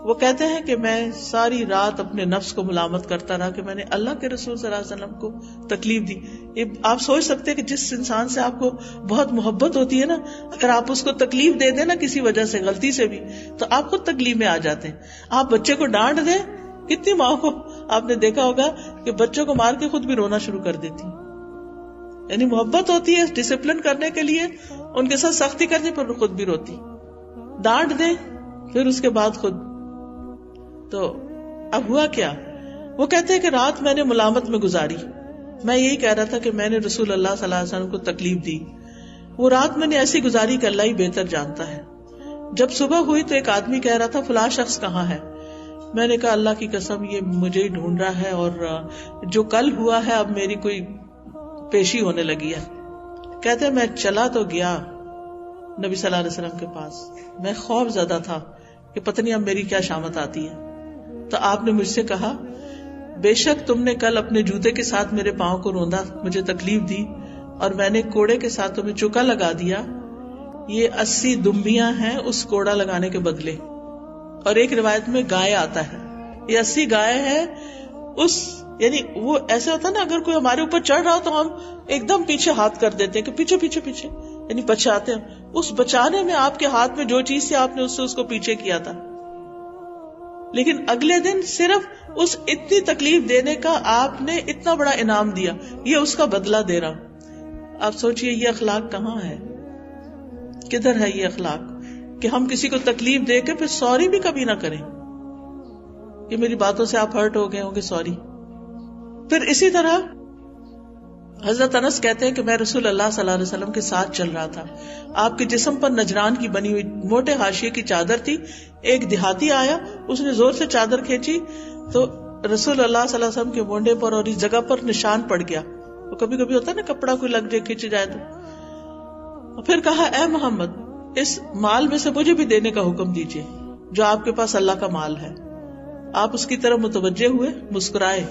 وہ کہتے ہیں کہ میں ساری رات اپنے نفس کو ملامت کرتا رہا کہ میں نے اللہ کے رسول صلی اللہ علیہ وسلم کو تکلیف دی. آپ سوچ سکتے کہ جس انسان سے آپ کو بہت محبت ہوتی ہے نا، اگر آپ اس کو تکلیف دے دیں نا کسی وجہ سے، غلطی سے بھی، تو آپ خود تکلیف میں آ جاتے ہیں. آپ بچے کو ڈانٹ دیں، کتنی ماں کو آپ نے دیکھا ہوگا کہ بچوں کو مار کے خود بھی رونا شروع کر دیتی، یعنی محبت ہوتی ہے ڈسپلن کرنے کے لیے، ان کے ساتھ سختی کرنے پر خود بھی روتی. ڈانٹ دیں پھر اس کے بعد خود. تو اب ہوا کیا؟ وہ کہتے ہیں کہ رات میں نے ملامت میں گزاری. میں یہی کہہ رہا تھا کہ میں نے رسول اللہ صلی اللہ علیہ وسلم کو تکلیف دی. وہ رات میں نے ایسی گزاری کہ اللہ ہی بہتر جانتا ہے. جب صبح ہوئی تو ایک آدمی کہہ رہا تھا فلاں شخص کہاں ہے. میں نے کہا اللہ کی قسم یہ مجھے ہی ڈھونڈ رہا ہے، اور جو کل ہوا ہے اب میری کوئی پیشی ہونے لگی ہے. کہتے ہیں میں چلا تو گیا نبی صلی اللہ علیہ وسلم کے پاس. میں خوف زدہ تھا کہ پتہ نہیں اب میری کیا شامت آتی ہے. تو آپ نے مجھ سے کہا بے شک تم نے کل اپنے جوتے کے ساتھ میرے پاؤں کو روندا، مجھے تکلیف دی، اور میں نے کوڑے کے ساتھ تمہیں چوکا لگا دیا. یہ 80 دمبیاں ہیں اس کوڑا لگانے کے بدلے. اور ایک روایت میں گائے آتا ہے، یہ 80 گائے ہے اس یعنی وہ ایسے ہوتا ہے نا، اگر کوئی ہمارے اوپر چڑھ رہا ہو تو ہم ایک دم پیچھے ہاتھ کر دیتے ہیں کہ پیچھے پیچھے پیچھے، یعنی بچاتے ہیں. اس بچانے میں آپ کے ہاتھ میں جو چیز تھی آپ نے اس کو پیچھے کیا تھا، لیکن اگلے دن صرف اس اتنی تکلیف دینے کا آپ نے اتنا بڑا انعام دیا، یہ اس کا بدلہ دے رہا. آپ سوچئے یہ اخلاق کہاں ہے، کدھر ہے یہ اخلاق کہ ہم کسی کو تکلیف دے کے پھر سوری بھی کبھی نہ کریں کہ میری باتوں سے آپ ہرٹ ہو گئے ہوں گے، سوری. پھر اسی طرح حضرت انس کہتے ہیں کہ میں رسول اللہ صلی اللہ علیہ وسلم کے ساتھ چل رہا تھا، آپ کے جسم پر نجران کی بنی ہوئی موٹے حاشیے کی چادر تھی. ایک دیہاتی آیا، اس نے زور سے چادر کھینچی تو رسول اللہ صلی اللہ علیہ وسلم کے مونڈے پر اور اس جگہ پر نشان پڑ گیا. وہ کبھی کبھی ہوتا ہے نا، کپڑا کوئی لگ جائے، کھینچ جائے تو. پھر کہا اے محمد، اس مال میں سے مجھے بھی دینے کا حکم دیجیے جو آپ کے پاس اللہ کا مال ہے. آپ اس کی طرف متوجہ ہوئے، مسکرائے.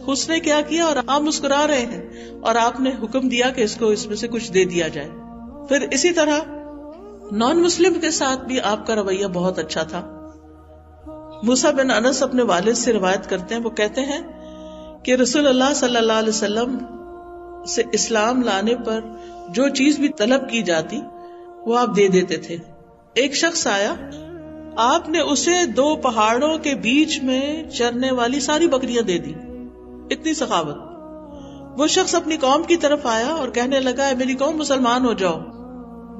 اس نے کیا کیا اور آپ مسکرا رہے ہیں، اور آپ نے حکم دیا کہ اس کو اس میں سے کچھ دے دیا جائے. پھر اسی طرح نان مسلم کے ساتھ بھی آپ کا رویہ بہت اچھا تھا. موسیٰ بن انس اپنے والد سے روایت کرتے ہیں، وہ کہتے ہیں کہ رسول اللہ صلی اللہ علیہ وسلم سے اسلام لانے پر جو چیز بھی طلب کی جاتی وہ آپ دے دیتے تھے. ایک شخص آیا، آپ نے اسے 2 پہاڑوں کے بیچ میں چرنے والی ساری بکریاں دے دی. اتنی سخاوت. وہ شخص اپنی قوم کی طرف آیا اور کہنے لگا، اے میری قوم، مسلمان ہو جاؤ،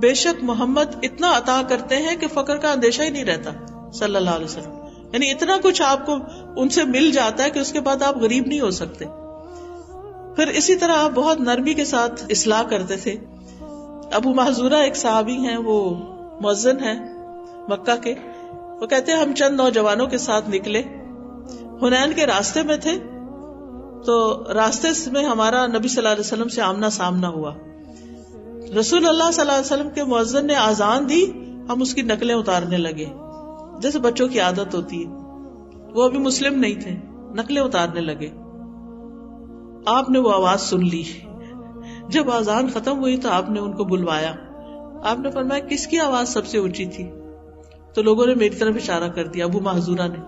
بے شک محمد اتنا عطا کرتے ہیں کہ فقر کا اندیشہ ہی نہیں رہتا صلی اللہ علیہ وسلم. یعنی اتنا کچھ آپ کو ان سے مل جاتا ہے کہ اس کے بعد آپ غریب نہیں ہو سکتے. پھر اسی طرح آپ بہت نرمی کے ساتھ اصلاح کرتے تھے. ابو محذورہ ایک صحابی ہیں، وہ مؤذن ہیں مکہ کے. وہ کہتے ہیں ہم چند نوجوانوں کے ساتھ نکلے، حنین کے راستے میں تھے، تو راستے میں ہمارا نبی صلی اللہ علیہ وسلم سے آمنا سامنا ہوا. رسول اللہ صلی اللہ علیہ وسلم کے مؤذن نے آذان دی، ہم اس کی نقلیں اتارنے لگے جیسے بچوں کی عادت ہوتی ہے. وہ ابھی مسلم نہیں تھے، نقلیں اتارنے لگے. آپ نے وہ آواز سن لی. جب آذان ختم ہوئی تو آپ نے ان کو بلوایا. آپ نے فرمایا کس کی آواز سب سے اونچی تھی؟ تو لوگوں نے میری طرف اشارہ کر دیا، ابو محذورہ نے.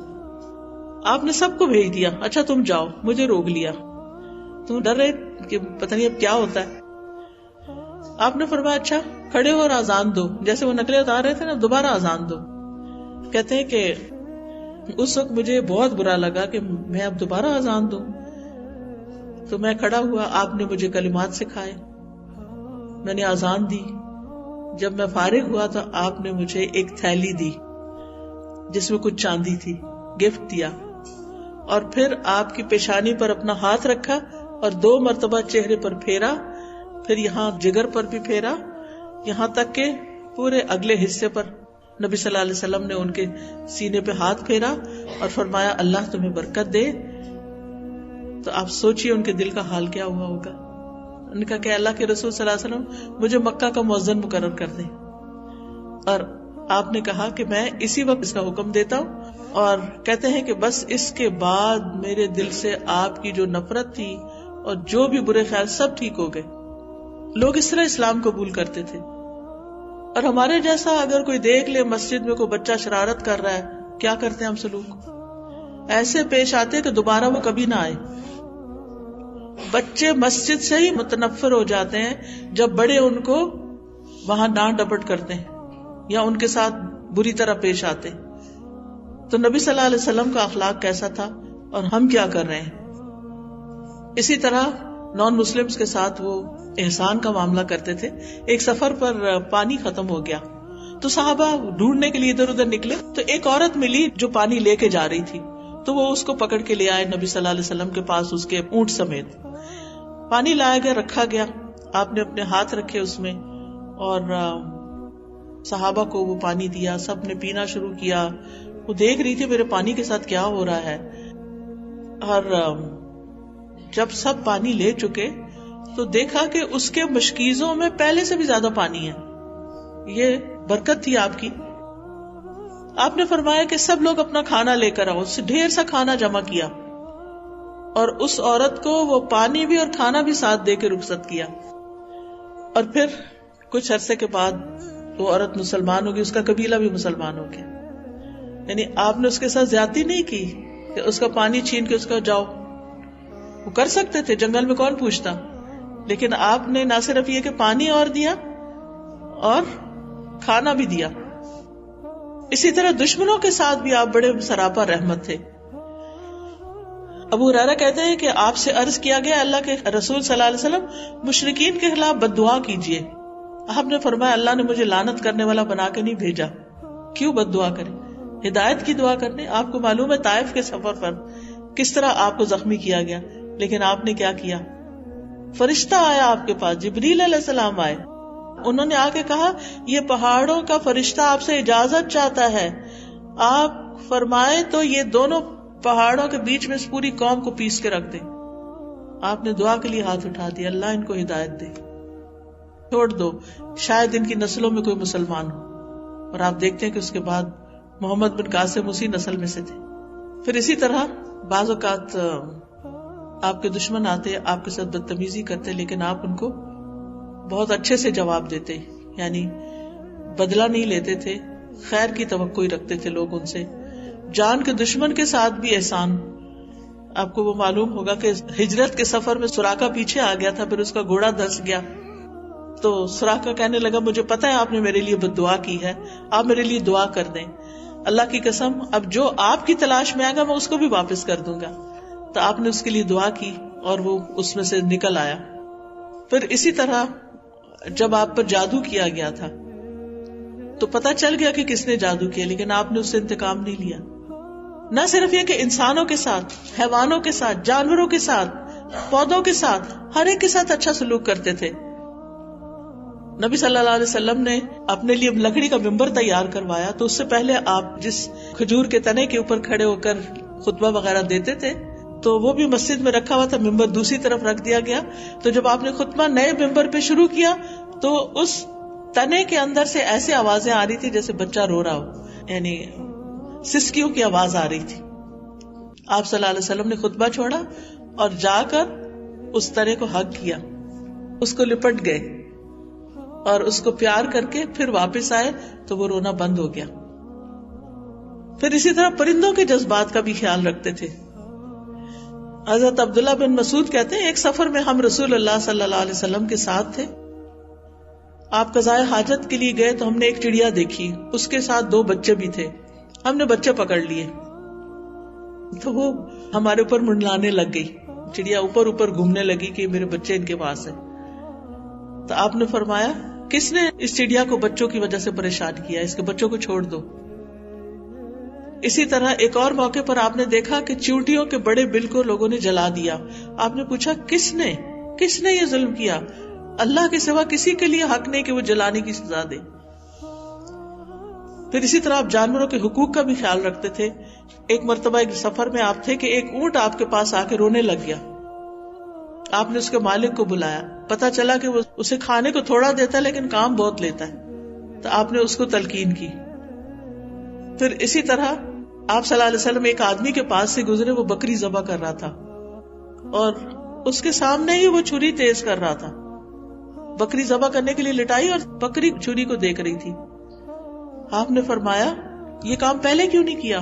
آپ نے سب کو بھیج دیا، اچھا تم جاؤ. مجھے روک لیا، تم ڈر رہے کہ پتہ نہیں اب کیا ہوتا ہے. آپ نے فرمایا اچھا کھڑے ہو اور آذان دو. جیسے وہ نقلیں اتار رہے تھے نا، دوبارہ آذان دو. کہتے ہیں کہ اس وقت مجھے بہت برا لگا کہ میں اب دوبارہ آذان دوں. تو میں کھڑا ہوا، آپ نے مجھے کلمات سکھائے، میں نے آذان دی. جب میں فارغ ہوا تو آپ نے مجھے ایک تھیلی دی جس میں کچھ چاندی تھی، گفٹ دیا. اور پھر آپ کی پیشانی پر اپنا ہاتھ رکھا اور 2 مرتبہ چہرے پر پھیرا، پھر یہاں جگر پر بھی پھیرا، یہاں تک کہ پورے اگلے حصے پر نبی صلی اللہ علیہ وسلم نے ان کے سینے پہ ہاتھ پھیرا اور فرمایا اللہ تمہیں برکت دے. تو آپ سوچئے ان کے دل کا حال کیا ہوا ہوگا. ان نے کہا کہ اللہ کے رسول صلی اللہ علیہ وسلم مجھے مکہ کا مؤذن مقرر کر دیں. اور آپ نے کہا کہ میں اسی وقت اس کا حکم دیتا ہوں. اور کہتے ہیں کہ بس اس کے بعد میرے دل سے آپ کی جو نفرت تھی اور جو بھی برے خیال سب ٹھیک ہو گئے. لوگ اس طرح اسلام قبول کرتے تھے. اور ہمارے جیسا اگر کوئی دیکھ لے مسجد میں کوئی بچہ شرارت کر رہا ہے، کیا کرتے ہیں ہم سلوک؟ ایسے پیش آتے کہ دوبارہ وہ کبھی نہ آئے. بچے مسجد سے ہی متنفر ہو جاتے ہیں جب بڑے ان کو وہاں ڈانٹ ڈپٹ کرتے ہیں یا ان کے ساتھ بری طرح پیش آتے. تو نبی صلی اللہ علیہ وسلم کا اخلاق کیسا تھا اور ہم کیا کر رہے ہیں؟ اسی طرح نان مسلمز کے ساتھ وہ احسان کا معاملہ کرتے تھے. ایک سفر پر پانی ختم ہو گیا تو صحابہ ڈھونڈنے کے لیے ادھر ادھر نکلے تو ایک عورت ملی جو پانی لے کے جا رہی تھی. تو وہ اس کو پکڑ کے لے آئے نبی صلی اللہ علیہ وسلم کے پاس، اس کے اونٹ سمیت. پانی لایا گیا، رکھا گیا. آپ نے اپنے ہاتھ رکھے اس میں اور صحابہ کو وہ پانی دیا. سب نے پینا شروع کیا. وہ دیکھ رہی تھی میرے پانی کے ساتھ کیا ہو رہا ہے. اور جب سب پانی لے چکے تو دیکھا کہ اس کے مشکیزوں میں پہلے سے بھی زیادہ پانی ہے. یہ برکت تھی آپ کی. آپ نے فرمایا کہ سب لوگ اپنا کھانا لے کر آؤ. ڈھیر سا کھانا جمع کیا اور اس عورت کو وہ پانی بھی اور کھانا بھی ساتھ دے کے رخصت کیا. اور پھر کچھ عرصے کے بعد وہ عورت مسلمان ہوگی، اس کا قبیلہ بھی مسلمان ہو گیا. یعنی آپ نے اس کے ساتھ زیادتی نہیں کی، کہ اس کا پانی چھین کے اس کا جاؤ. وہ کر سکتے تھے، جنگل میں کون پوچھتا. لیکن آپ نے نہ صرف یہ کہ پانی اور دیا اور کھانا بھی دیا. اسی طرح دشمنوں کے ساتھ بھی آپ بڑے سراپا رحمت تھے. ابو ہریرہ کہتے ہیں کہ آپ سے عرض کیا گیا اللہ کے رسول صلی اللہ علیہ وسلم مشرکین کے خلاف بد دعا کیجیے. آپ نے فرمایا اللہ نے مجھے لعنت کرنے والا بنا کے نہیں بھیجا. کیوں بد دعا کرے؟ ہدایت کی دعا کرنے. آپ کو معلوم ہے طائف کے سفر پر کس طرح آپ کو زخمی کیا گیا، لیکن آپ نے کیا کیا؟ فرشتہ آیا آپ کے پاس، جبریل علیہ السلام آئے. انہوں نے آ کے کہا یہ پہاڑوں کا فرشتہ آپ سے اجازت چاہتا ہے، آپ فرمائے تو یہ دونوں پہاڑوں کے بیچ میں اس پوری قوم کو پیس کے رکھ دیں. آپ نے دعا کے لیے ہاتھ اٹھا دیا، اللہ ان کو ہدایت دے، چھوڑ دو، شاید ان کی نسلوں میں کوئی مسلمان ہو. اور آپ دیکھتے ہیں کہ اس کے بعد محمد بن قاسم اسی نسل میں سے تھے. پھر اسی طرح بعض اوقات آپ کے دشمن آتے، آپ کے ساتھ بدتمیزی کرتے، لیکن آپ ان کو بہت اچھے سے جواب دیتے، یعنی بدلہ نہیں لیتے تھے، خیر کی توقع ہی رکھتے تھے لوگ ان سے. جان کے دشمن کے ساتھ بھی احسان. آپ کو وہ معلوم ہوگا کہ ہجرت کے سفر میں سراقہ پیچھے آ گیا تھا، پھر اس کا گھوڑا دھس گیا تو سراقہ کہنے لگا مجھے پتا ہے آپ نے میرے لیے بد دعا کی ہے، آپ میرے لیے دعا کر دیں. اللہ کی قسم اب جو آپ کی تلاش میں آئے گا میں اس کو بھی واپس کر دوں گا. تو آپ نے اس کے لیے دعا کی اور وہ اس میں سے نکل آیا. پھر اسی طرح جب آپ پر جادو کیا گیا تھا تو پتا چل گیا کہ کس نے جادو کیا، لیکن آپ نے اس سے انتقام نہیں لیا. نہ صرف یہ کہ انسانوں کے ساتھ، حیوانوں کے ساتھ، جانوروں کے ساتھ، پودوں کے ساتھ، ہر ایک کے ساتھ اچھا سلوک کرتے تھے. نبی صلی اللہ علیہ وسلم نے اپنے لیے لکڑی کا ممبر تیار کروایا تو اس سے پہلے آپ جس کھجور کے تنے کے اوپر کھڑے ہو کر خطبہ وغیرہ دیتے تھے تو وہ بھی مسجد میں رکھا ہوا تھا، ممبر دوسری طرف رکھ دیا گیا. تو جب آپ نے خطبہ نئے ممبر پہ شروع کیا تو اس تنے کے اندر سے ایسے آوازیں آ رہی تھی جیسے بچہ رو رہا ہو، یعنی سسکیوں کی آواز آ رہی تھی. آپ صلی اللہ علیہ وسلم نے خطبہ چھوڑا اور جا کر اس تنے کو ہگ کیا، اس کو لپٹ گئے اور اس کو پیار کر کے پھر واپس آئے تو وہ رونا بند ہو گیا. پھر اسی طرح پرندوں کے جذبات کا بھی خیال رکھتے تھے. حضرت عبداللہ بن مسعود کہتے ہیں ایک سفر میں ہم رسول اللہ صلی اللہ علیہ وسلم کے ساتھ تھے. آپ قضائے حاجت کے لیے گئے تو ہم نے ایک چڑیا دیکھی، اس کے ساتھ 2 بچے بھی تھے. ہم نے بچے پکڑ لیے تو وہ ہمارے اوپر منڈلانے لگ گئی، چڑیا اوپر اوپر گھومنے لگی کہ میرے بچے ان کے پاس ہیں. تو آپ نے فرمایا کس نے اس چڑیا کو بچوں کی وجہ سے پریشان کیا، اس کے بچوں کو چھوڑ دو. اسی طرح ایک اور موقع پر آپ نے دیکھا کہ چیونٹیوں کے بڑے بل کو لوگوں نے جلا دیا. آپ نے پوچھا کس نے یہ ظلم کیا؟ اللہ کے سوا کسی کے لیے حق نہیں کہ وہ جلانے کی سزا دے. پھر اسی طرح آپ جانوروں کے حقوق کا بھی خیال رکھتے تھے. ایک مرتبہ ایک سفر میں آپ تھے کہ ایک اونٹ آپ کے پاس آ کے رونے لگ گیا. آپ نے اس کے مالک کو بلایا، پتا چلا کہ وہ اسے کھانے کو تھوڑا دیتا ہے لیکن کام بہت لیتا ہے، تو آپ نے اس کو تلقین کی. پھر اسی طرح آپ صلی اللہ علیہ وسلم ایک آدمی کے پاس سے گزرے، وہ بکری ذبح کر رہا تھا اور اس کے سامنے ہی وہ چھری تیز کر رہا تھا. بکری ذبح کرنے کے لیے لٹائی اور بکری چھری کو دیکھ رہی تھی. آپ نے فرمایا یہ کام پہلے کیوں نہیں کیا؟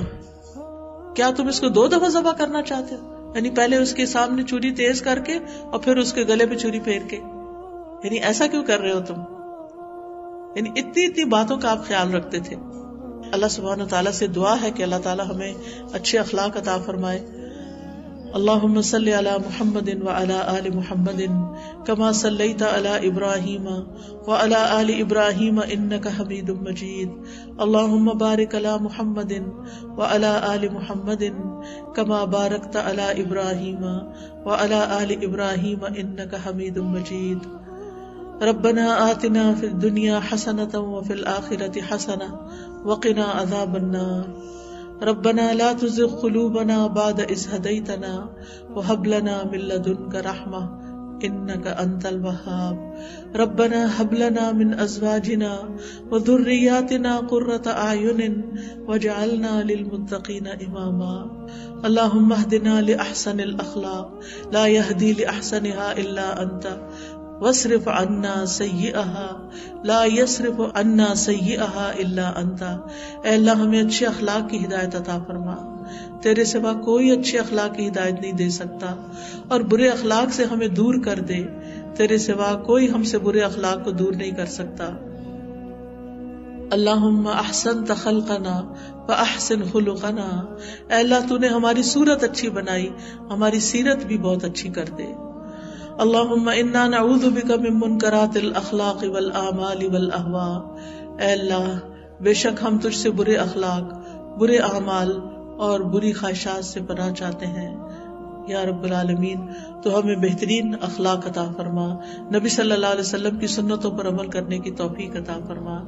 کیا تم اس کو 2 دفعہ ذبح کرنا چاہتے ہو؟ یعنی پہلے اس کے سامنے چھری تیز کر کے اور پھر اس کے گلے پہ چھری پھیر کے، یعنی ایسا کیوں کر رہے ہو تم؟ یعنی اتنی باتوں کا آپ خیال رکھتے تھے. اللہ سبحانہ تعالیٰ سے دعا ہے کہ اللہ تعالیٰ ہمیں اچھے اخلاق عطا فرمائے. اللہم صلی علی محمد وعلی آل محمد کما صلیت علی ابراہیم وعلی آل ابراہیم انک حمید مجید. اللہم بارک علی محمد وعلی آل محمد کما بارکت علی ابراہیم وعلی آل ابراہیم انک حمید مجید. ربنا آتنا فی الدنیا حسنۃ وفی الآخرۃ حسنۃ وقنا عذاب النار. ربنا لا تزغ قلوبنا بعد إذ هديتنا وهب لنا من لدنك رحمة إنك أنت الوهاب. ربنا هب لنا من أزواجنا وذرياتنا قرة أعين واجعلنا للمتقين إماما. اللهم اهدنا لأحسن الأخلاق لا يهدي لأحسنها إلا أنت واصرف عنا سیئها لا يصرف عنا سیئها الا انت. اے اللہ ہمیں اچھے اخلاق کی ہدایت عطا فرما، تیرے سوا کوئی اچھے اخلاق کی ہدایت نہیں دے سکتا، اور برے اخلاق سے ہمیں دور کر دے، تیرے سوا کوئی ہم سے برے اخلاق کو دور نہیں کر سکتا۔ اللہم احسنت خلقنا فاحسن خلقنا، اے اللہ تو نے ہماری صورت اچھی بنائی، ہماری سیرت بھی بہت اچھی کر دے۔ اللہم انا نعوذ بک من منکرات الاخلاق والاعمال والاہواء، اے اللہ بے شک ہم تجھ سے برے اخلاق، برے اعمال اور بری خواہشات سے پناہ چاہتے ہیں۔ یا رب العالمین تو ہمیں بہترین اخلاق عطا فرما، نبی صلی اللہ علیہ وسلم کی سنتوں پر عمل کرنے کی توفیق عطا فرما۔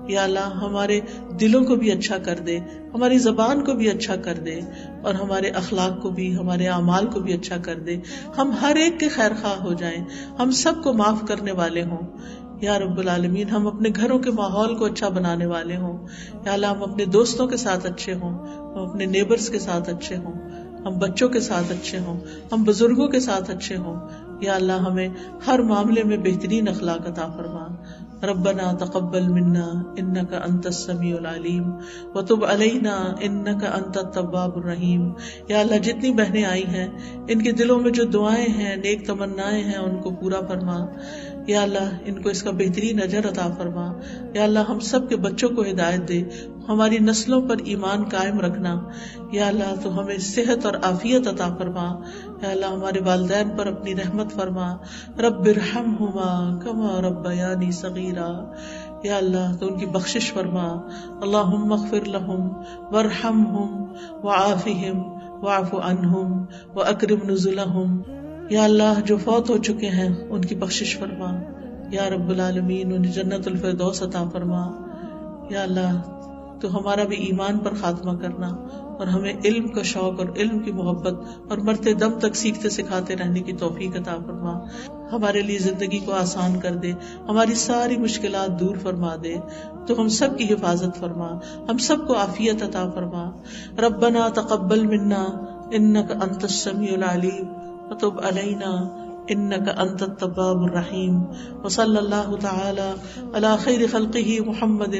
یا اللہ ہمارے دلوں کو بھی اچھا کر دے، ہماری زبان کو بھی اچھا کر دے، اور ہمارے اخلاق کو بھی، ہمارے اعمال کو بھی اچھا کر دے، ہم ہر ایک کے خیر خواہ ہو جائیں، ہم سب کو معاف کرنے والے ہوں۔ یا رب العالمین ہم اپنے گھروں کے ماحول کو اچھا بنانے والے ہوں۔ یا اللہ ہم اپنے دوستوں کے ساتھ اچھے ہوں، ہم اپنے نیبرز کے ساتھ اچھے ہوں، ہم بچوں کے ساتھ اچھے ہوں، ہم بزرگوں کے ساتھ اچھے ہوں۔ یا اللہ ہمیں ہر معاملے میں بہترین اخلاق عطا فرما۔ ربنا تقبل منا انک انت السمیع العلیم وتب علینا انک انت التواب الرحیم۔ یا اللہ جتنی بہنیں آئی ہیں ان کے دلوں میں جو دعائیں ہیں، نیک تمنائیں ہیں، ان کو پورا فرما۔ یا اللہ ان کو اس کا بہترین اجر عطا فرما۔ یا اللہ ہم سب کے بچوں کو ہدایت دے، ہماری نسلوں پر ایمان قائم رکھنا۔ یا اللہ تو ہمیں صحت اور عافیت عطا فرما۔ یا اللہ ہمارے والدین پر اپنی رحمت فرما۔ رب ارحمہما کما ربیانی صغیرا، یا اللہ تو ان کی بخشش فرما۔ اللہم اغفر لہم وارحمہم وعافہم واعف عنہم واکرم نزلہم۔ یا اللہ جو فوت ہو چکے ہیں ان کی بخشش فرما۔ یا رب العالمین انہیں جنت الفردوس عطا فرما۔ یا اللہ تو ہمارا بھی ایمان پر خاتمہ کرنا، اور ہمیں علم کا شوق اور علم کی محبت اور مرتے دم تک سیکھتے سکھاتے رہنے کی توفیق عطا فرما۔ ہمارے لیے زندگی کو آسان کر دے، ہماری ساری مشکلات دور فرما دے، تو ہم سب کی حفاظت فرما، ہم سب کو عافیت عطا فرما۔ ربنا تقبل منا انک انت السمیع العلیم وتب علینا انک انت التواب الرحیم۔ وصلی اللہ تعالی علی خیر خلقہ محمد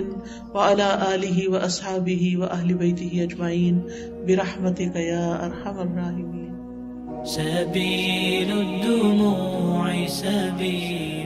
وعلی آلہ واصحابہ واہل بیتہ اجمعین برحمتک یا ارحم الراحمین۔ سبیل الدموع سبیل